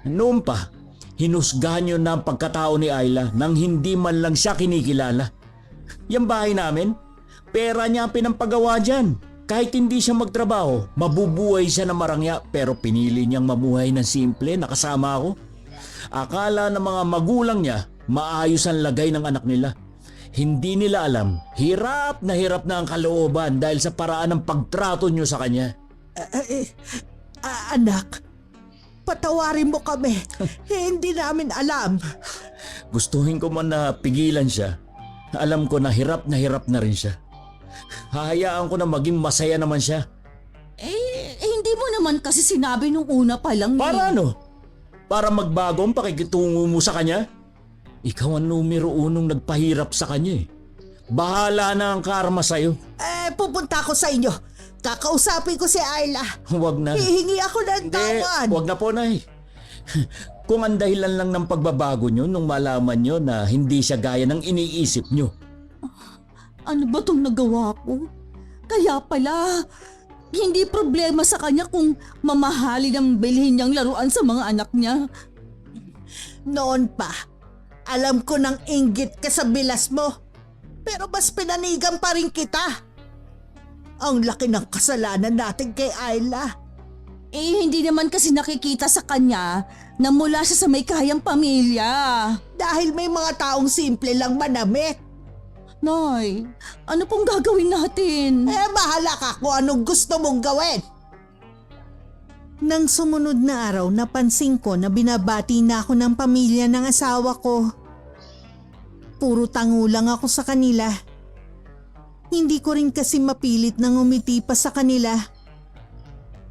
Noon pa, hinusgahan yun na ang pagkatao ni Ayla nang hindi man lang siya kinikilala. Yung bahay namin, pera niya ang pinampagawa dyan. Kahit hindi siya magtrabaho, mabubuhay siya na marangya pero pinili niyang mamuhay ng simple na kasama ako. Akala ng mga magulang niya, maayos ang lagay ng anak nila. Hindi nila alam, hirap na ang kalooban dahil sa paraan ng pagtrato niyo sa kanya. Anak, patawarin mo kami. Hindi namin alam. Gustuhin ko man na pigilan siya. Alam ko na hirap na rin siya. Hahayaan ko na maging masaya naman siya. Hindi mo naman kasi sinabi nung una pa lang. Para ano? Para magbago ang pakikitungo mo sa kanya? Ikaw ang numero unong nagpahirap sa kanya. Bahala na ang karma sa'yo. Pupunta ako sa inyo. Kakausapin ko si Ayla. Huwag na. Hihingi ako ng tawad. Huwag na po, Nay. Kung ang dahilan lang ng pagbabago nyo nung malaman nyo na hindi siya gaya ng iniisip nyo. Ano ba tong nagawa ko? Kaya pala, hindi problema sa kanya kung mamahalin ang bilhin niyang laruan sa mga anak niya. Noon pa, alam ko nang inggit ka sa bilas mo. Pero mas pinanigan pa rin kita. Ang laki ng kasalanan natin kay Ayla. Hindi naman kasi nakikita sa kanya na mula siya sa may kayang pamilya. Dahil may mga taong simple lang manamit. Nay, ano pong gagawin natin? Bahala ka kung anong gusto mong gawin. Nang sumunod na araw, napansin ko na binabati na ako ng pamilya ng asawa ko. Puro tango lang ako sa kanila. Hindi ko rin kasi mapilit na ngumiti pa sa kanila.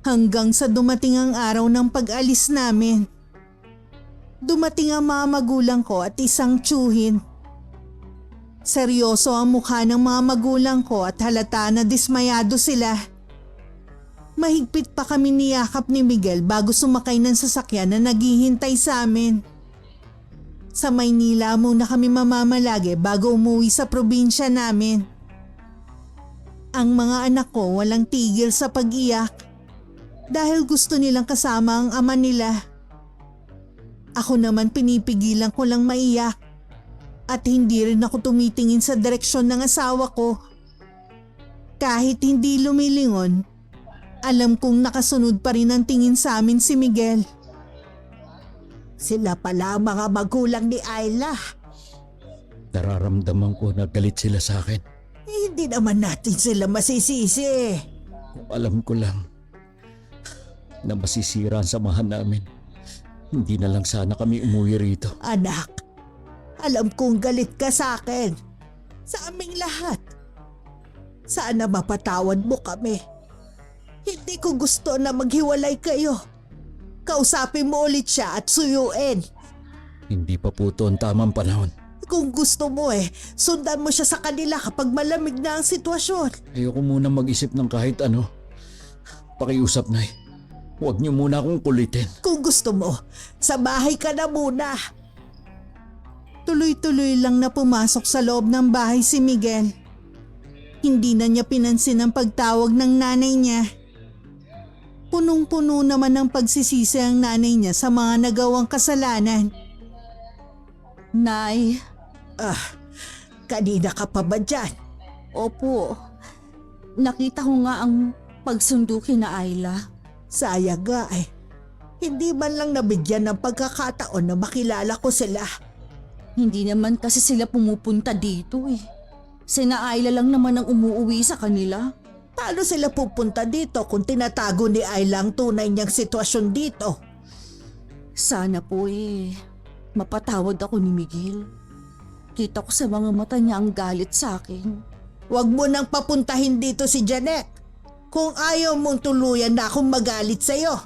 Hanggang sa dumating ang araw ng pag-alis namin. Dumating ang mga magulang ko at isang tiyuhin. Seryoso ang mukha ng mga magulang ko at halata na dismayado sila. Mahigpit pa kami niyakap ni Miguel bago sumakay ng sasakyan na naghihintay sa amin. Sa Maynila muna kami mamamalagi bago umuwi sa probinsya namin. Ang mga anak ko walang tigil sa pag-iyak dahil gusto nilang kasama ang ama nila. Ako naman pinipigilan ko lang maiyak. At hindi rin ako tumitingin sa direksyon ng asawa ko. Kahit hindi lumilingon, alam kong nakasunod pa rin ang tingin sa amin si Miguel. Sila pala ang mga magulang ni Ayla. Nararamdaman ko na galit sila sa akin. Hindi naman natin sila masisisi. Kung alam ko lang na masisira ang samahan namin, hindi na lang sana kami umuwi rito. Anak, alam kong galit ka sa akin. Sa aming lahat. Sana mapatawad mo kami. Hindi ko gusto na maghiwalay kayo. Kausapin mo ulit siya at suyuin. Hindi pa po ito ang tamang panahon. Kung gusto mo sundan mo siya sa kanila kapag malamig na ang sitwasyon. Ayoko muna mag-isip ng kahit ano. Pakiusap, Nay. Huwag niyo muna akong kulitin. Kung gusto mo, sa bahay ka na muna. Tuloy-tuloy lang na pumasok sa loob ng bahay si Miguel. Hindi na niya pinansin ang pagtawag ng nanay niya. Punong-puno naman ng pagsisisi ang nanay niya sa mga nagawang kasalanan. Nay, Kanina ka pa ba dyan? opo. Nakita ko nga ang pagsunduki na Ayla. Sayang nga Hindi man lang nabigyan ng pagkakataon na makilala ko sila. Hindi naman kasi sila pumupunta dito eh. Sina Ayla lang naman ang umuuwi sa kanila. Paano sila pupunta dito kung tinatago ni Ayla ang tunay niyang sitwasyon dito? Sana po mapatawad ako ni Miguel. Kita ko sa mga mata niya ang galit sa akin. Huwag mo nang papuntahin dito si Janet. Kung ayaw mong tuluyan na akong magalit sa'yo.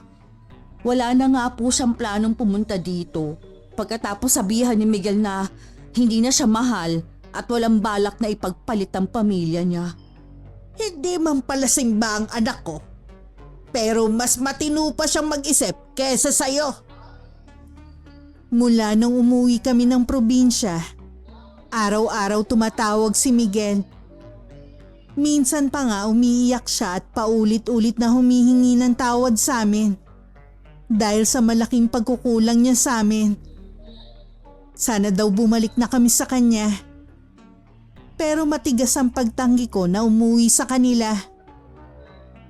Wala na nga po siyang planong pumunta dito. Pagkatapos sabihan ni Miguel na hindi na siya mahal at walang balak na ipagpalit ang pamilya niya. Hindi man pala simba ang anak ko. Pero mas matino pa siyang mag-isip kesa sa'yo. Mula nung umuwi kami ng probinsya, araw-araw tumatawag si Miguel. Minsan pa nga umiiyak siya at paulit-ulit na humihingi ng tawad sa amin. Dahil sa malaking pagkukulang niya sa amin. Sana daw bumalik na kami sa kanya. Pero matigas ang pagtanggi ko na umuwi sa kanila.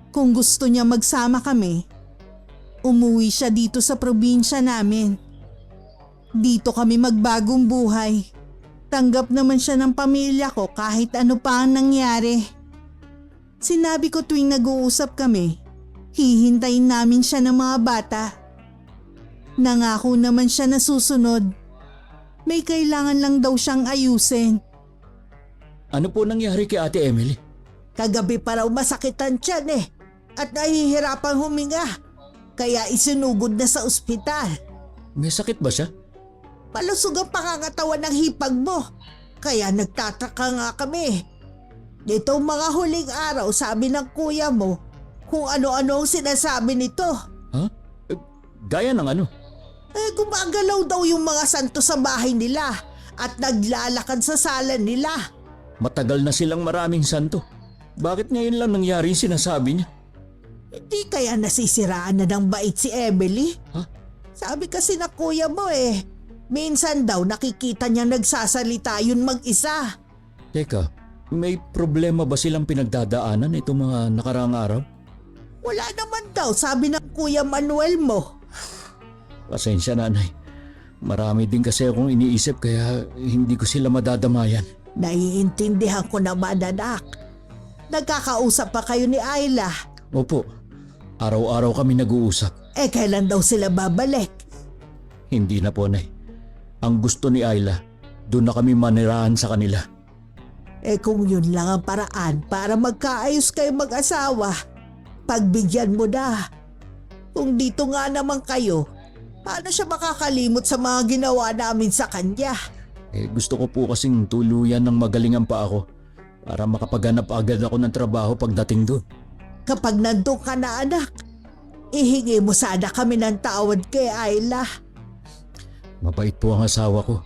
Kung gusto niya magsama kami, umuwi siya dito sa probinsya namin. Dito kami magbagong buhay. Tanggap naman siya ng pamilya ko kahit ano pa ang nangyari. Sinabi ko tuwing nag-uusap kami, hihintayin namin siya ng mga bata. Nangako naman siya na susunod. May kailangan lang daw siyang ayusin. Ano po nangyari kay Ate Emily? Kagabi pa raw masakit ang tiyan at nahihirapang huminga. Kaya isinugod na sa ospital. May sakit ba siya? Palusog ang pangangatawan ng hipag mo. Kaya nagtataka nga kami. Nitong mga huling araw sabi ng kuya mo kung ano-ano ang sinasabi nito. Ha? Gaya ng ano? Gumagalaw daw yung mga santo sa bahay nila at naglalakad sa sala nila. Matagal na silang maraming santo. Bakit ngayon lang nangyari yung sinasabi niya? Hindi kaya nasisiraan na ng bait si Emily? Ha? Sabi kasi na kuya mo minsan daw nakikita niya nagsasalita yun mag-isa. Teka, may problema ba silang pinagdadaanan itong mga nakaraang araw? Wala naman daw, sabi ng kuya Manuel mo. Pasensya nanay. Marami din kasi akong iniisip kaya hindi ko sila madadamayan. Naiintindihan ko naman anak. Nagkakausap pa kayo ni Ayla. Opo, araw-araw kami nag-uusap. Kailan daw sila babalik? Hindi na po, Nay. Ang gusto ni Ayla, doon na kami manirahan sa kanila. Kung yun lang ang paraan para magkaayos kayo mag-asawa, pagbigyan mo na. Kung dito nga naman kayo, paano siya makakalimot sa mga ginawa namin sa kanya? Gusto ko po kasing tuluyan ng magalingan pa ako para makapaghanap agad ako ng trabaho pagdating doon. Kapag nandun ka na anak, ihingi mo sana kami ng tawad kay Ayla. Mabait po ang asawa ko.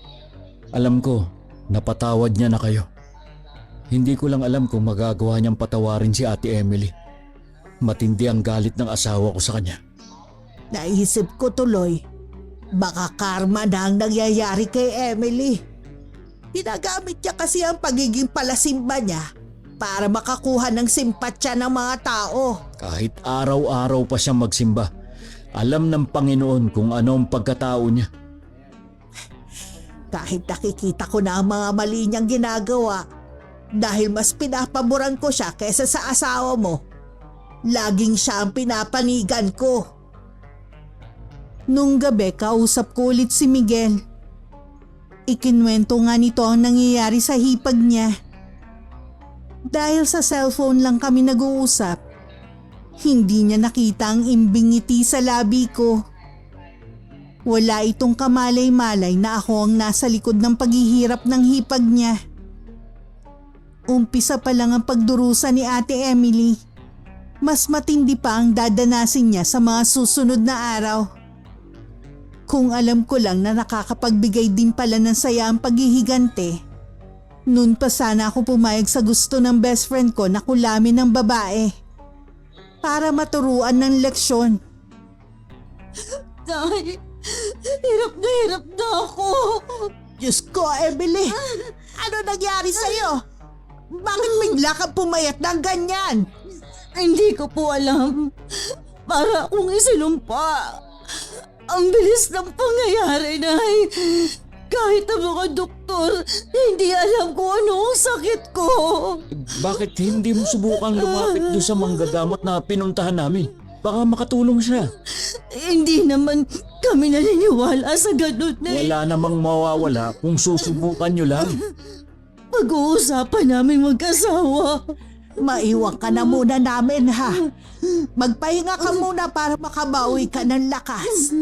Alam ko, napatawad niya na kayo. Hindi ko lang alam kung magagawa niyang patawarin si Ate Emily. Matindi ang galit ng asawa ko sa kanya. Naisip ko tuloy, baka karma na ang nangyayari kay Emily. Ginagamit niya kasi ang pagiging palasimba niya para makakuha ng simpatsya ng mga tao. Kahit araw-araw pa siyang magsimba, alam ng Panginoon kung ano ang pagkatao niya. Kahit nakikita ko na ang mga mali niyang ginagawa, dahil mas pinapaboran ko siya kaysa sa asawa mo, laging siya ang pinapanigan ko. Nung gabi, kausap ko ulit si Miguel. Ikinwento nga nito ang nangyayari sa hipag niya. Dahil sa cellphone lang kami nag-uusap, hindi niya nakita ang imbing ngiti sa labi ko. Wala itong kamalay-malay na ako ang nasa likod ng paghihirap ng hipag niya. Umpisa pa lang ang pagdurusa ni Ate Emily. Mas matindi pa ang dadanasin niya sa mga susunod na araw. Kung alam ko lang na nakakapagbigay din pala ng saya ang paghihigante, noon pa sana ako pumayag sa gusto ng best friend ko na kulamin ng babae para maturuan ng leksyon. Tay, hirap na ako. Diyos ko, Emily! Ano nangyari sa'yo? Bakit bigla kang pumayat ng ganyan? Hindi ko po alam. Para akong isinumpa. Ang bilis ng pangyayari, Nay. Kahit ang mga doktor, hindi alam kung ano ang sakit ko. Bakit hindi mo subukang lumapit doon sa manggagamot na pinuntahan namin? Baka makatulong siya. Hindi naman kami naniniwala sa ganun, Nay. Wala namang mawawala kung susubukan nyo lang. Pag-uusapan namin mag-asawa. Maiwan ka na muna namin ha. Magpahinga ka muna para makabawi ka ng lakas.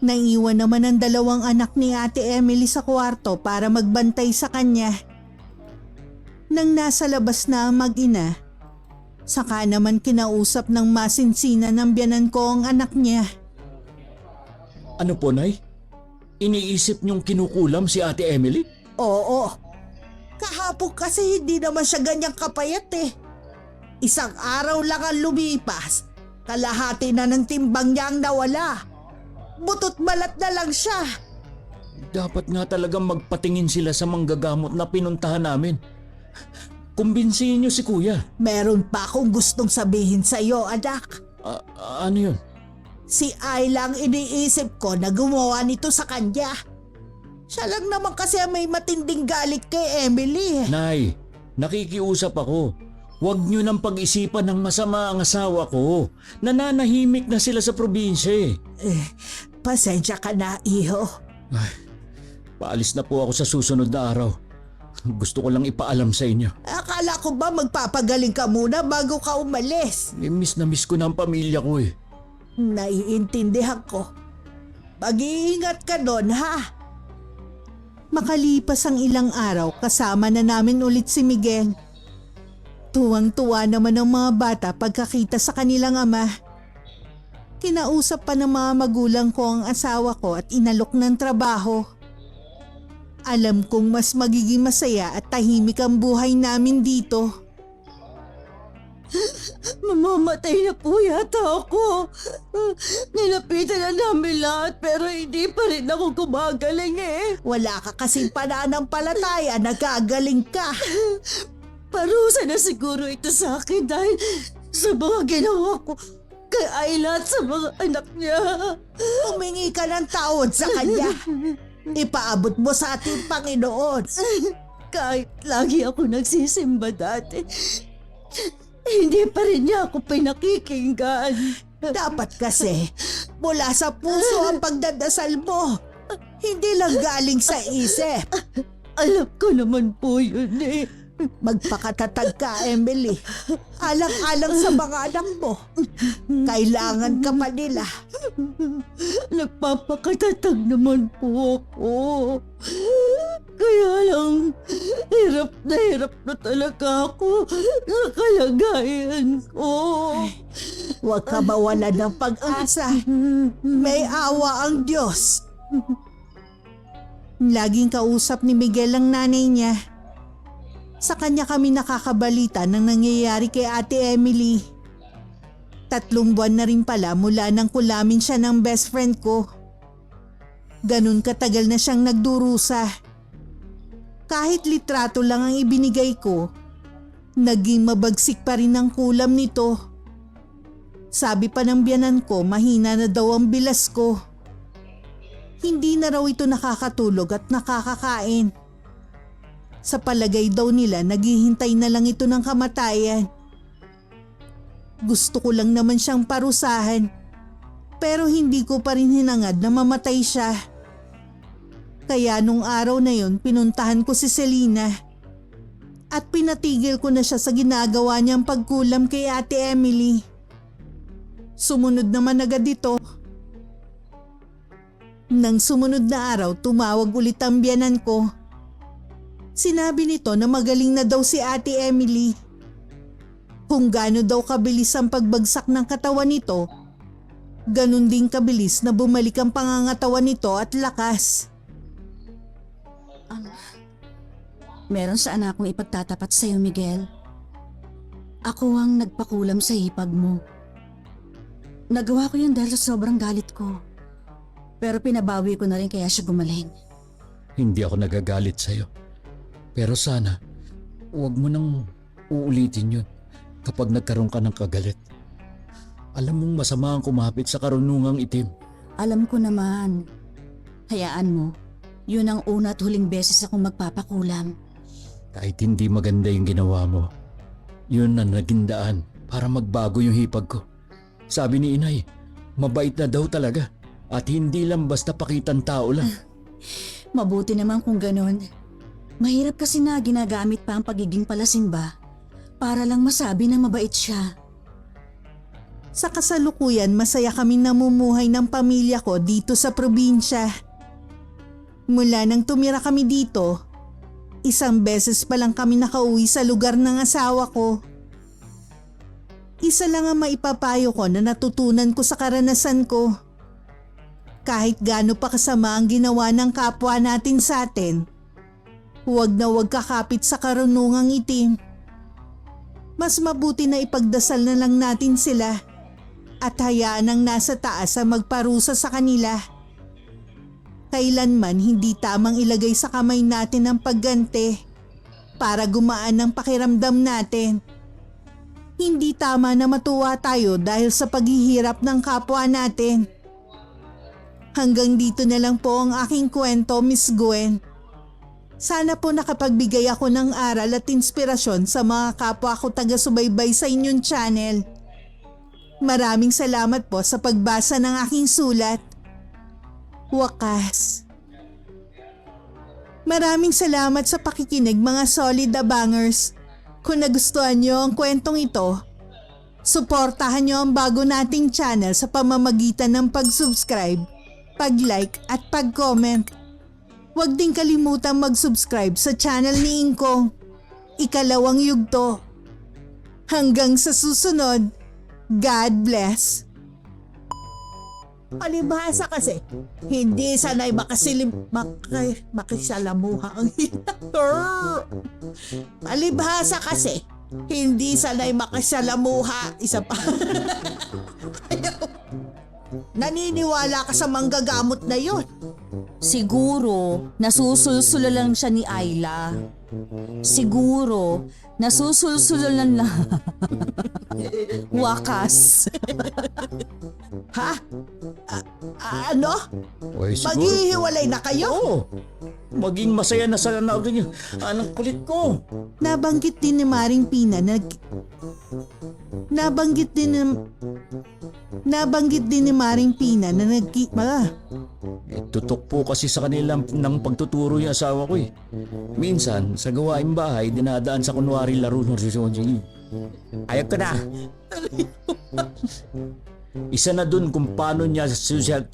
Naiwan naman ang 2 anak ni Ate Emily sa kwarto para magbantay sa kanya. Nang nasa labas na ang mag-ina, saka naman kinausap ng masinsinan ng biyanan ko ang anak niya. Ano po, Nay? Iniisip niyong kinukulam si Ate Emily? Oo. Kahapon kasi hindi naman siya ganyang kapayat eh. Isang araw lang ang lumipas. Kalahati na ng timbang niya ang nawala. Butot balat na lang siya. Dapat nga talagang magpatingin sila sa manggagamot na pinuntahan namin. Kumbinsihin niyo si Kuya. Meron pa akong gustong sabihin sa iyo, anak. Ano yun? Si Ayla ang iniisip ko na gumawa nito sa kanya. Siya lang naman kasi ang may matinding galit kay Emily. Nay, nakikiusap ako. Huwag niyo nang pag-isipan ng masama ang asawa ko. Nananahimik na sila sa probinsya eh. Pasensya ka na, iho. Ay, paalis na po ako sa susunod na araw. Gusto ko lang ipaalam sa inyo. Akala ko ba magpapagaling ka muna bago ka umalis? Miss na miss ko na ang pamilya ko eh. Naiintindihan ko. Mag-iingat ka doon, ha? Makalipas ang ilang araw, kasama na namin ulit si Miguel. Tuwang-tuwa naman ang mga bata pagkakita sa kanilang ama. Kinausap pa ng mga magulang ko ang asawa ko at inalok ng trabaho. Alam kong mas magiging masaya at tahimik ang buhay namin dito. Mamamatay na po yata ako. Nilapitan na namin lahat pero hindi pa rin ako gumagaling eh. Wala ka kasing pananampalataya, nagagaling ka. Parusa na siguro ito sa akin dahil sa mga ginawa ko kay Ayla at sa mga anak niya. Humingi ka ng tawad sa kanya. Ipaabot mo sa ating Panginoon. Kahit lagi ako nagsisimba dati, hindi pa rin niya ako pinakikinggan. Dapat kasi mula sa puso ang pagdadasal mo. Hindi lang galing sa isip. Alam ko naman po yun eh. Magpakatatag ka, Emily. Alang-alang sa mga anak mo. Kailangan ka pa nila. Nagpapakatatag naman po ako. Kaya lang, hirap na talaga ako sa kalagayan ko. Huwag ka mawalan ng pag-asa. May awa ang Diyos. Laging kausap ni Miguel ang nanay niya. Sa kanya kami nakakabalita ng nangyayari kay Ate Emily. 3 buwan na rin pala mula nang kulamin siya ng best friend ko. Ganun katagal na siyang nagdurusa. Kahit litrato lang ang ibinigay ko, naging mabagsik pa rin ang kulam nito. Sabi pa ng biyanan ko, mahina na daw ang bilas ko. Hindi na raw ito nakakatulog at nakakakain. Sa palagay daw nila, naghihintay na lang ito ng kamatayan. Gusto ko lang naman siyang parusahan, pero hindi ko pa rin hinangad na mamatay siya. Kaya nung araw na yon, pinuntahan ko si Selena. At pinatigil ko na siya sa ginagawa niyang pagkulam kay Ate Emily. Sumunod naman agad ito. Nang sumunod na araw, tumawag ulit ang biyanan ko. Sinabi nito na magaling na daw si Ate Emily. Kung gaano daw kabilis ang pagbagsak ng katawan nito, ganun din kabilis na bumalik ang pangangatawan nito at lakas. Meron sana akong ipagtatapat sa iyo, Miguel. Ako ang nagpakulam sa hipag mo. Nagawa ko yun dahil sa sobrang galit ko. Pero pinabawi ko na rin kaya siya gumaling. Hindi ako nagagalit sa'yo. Pero sana, huwag mo nang uulitin yun kapag nagkaroon ka ng kagalit. Alam mong masama ang kumapit sa karunungang itim. Alam ko naman. Hayaan mo. Yun ang una at huling beses akong magpapakulam. Kahit hindi maganda yung ginawa mo, yun ang naging daan para magbago yung hipag ko. Sabi ni inay, mabait na daw talaga at hindi lang basta pakitang tao lang. Mabuti naman kung ganon. Mahirap kasi na ginagamit pa ang pagiging palasimba para lang masabi na mabait siya. Sa kasalukuyan, masaya kaming namumuhay ng pamilya ko dito sa probinsya. Mula nang tumira kami dito, isang beses pa lang kami nakauwi sa lugar ng asawa ko. Isa lang ang maipapayo ko na natutunan ko sa karanasan ko. Kahit gaano pa kasama ang ginawa ng kapwa natin sa atin, huwag na huwag kakapit sa karunungang itim. Mas mabuti na ipagdasal na lang natin sila at hayaan ang nasa taas ang magparusa sa kanila. Kailanman hindi tamang ilagay sa kamay natin ang pagganti para gumaan ang pakiramdam natin. Hindi tama na matuwa tayo dahil sa paghihirap ng kapwa natin. Hanggang dito na lang po ang aking kwento, Miss Gwen. Sana po nakapagbigay ako ng aral at inspirasyon sa mga kapwa ko taga-subaybay sa inyong channel. Maraming salamat po sa pagbasa ng aking sulat. Wakas. Maraming salamat sa pakikinig mga solid abangers. Kung nagustuhan nyo ang kwentong ito, suportahan nyo ang bago nating channel sa pamamagitan ng pag-subscribe, pag-like at pag-comment. Huwag din kalimutang mag-subscribe sa channel ni Ingkong, Ikalawang Yugto. Hanggang sa susunod, God bless. Palibhasa kasi, hindi sanay makisalamuha ang Palibhasa kasi, hindi sanay makisalamuha. Isa pa. Naniniwala ka sa manggagamot na yon. Siguro, nasusulsulo lang siya ni Ayla. Siguro, nasusulsulo lang. Wakas. Ha? Ano? Oy, siguro. Maghihiwalay na kayo? Oo. Maging masaya na sana ako din. Anong kulit ko. Nabanggit din ni Maring Pina na Tutok po kasi sa kanila ng pagtuturo yung asawa ko eh. Minsan, sa gawaing bahay, dinadaan sa kunwari laro ng sisonjing. Ayag ka na! Isa na dun kung paano niya social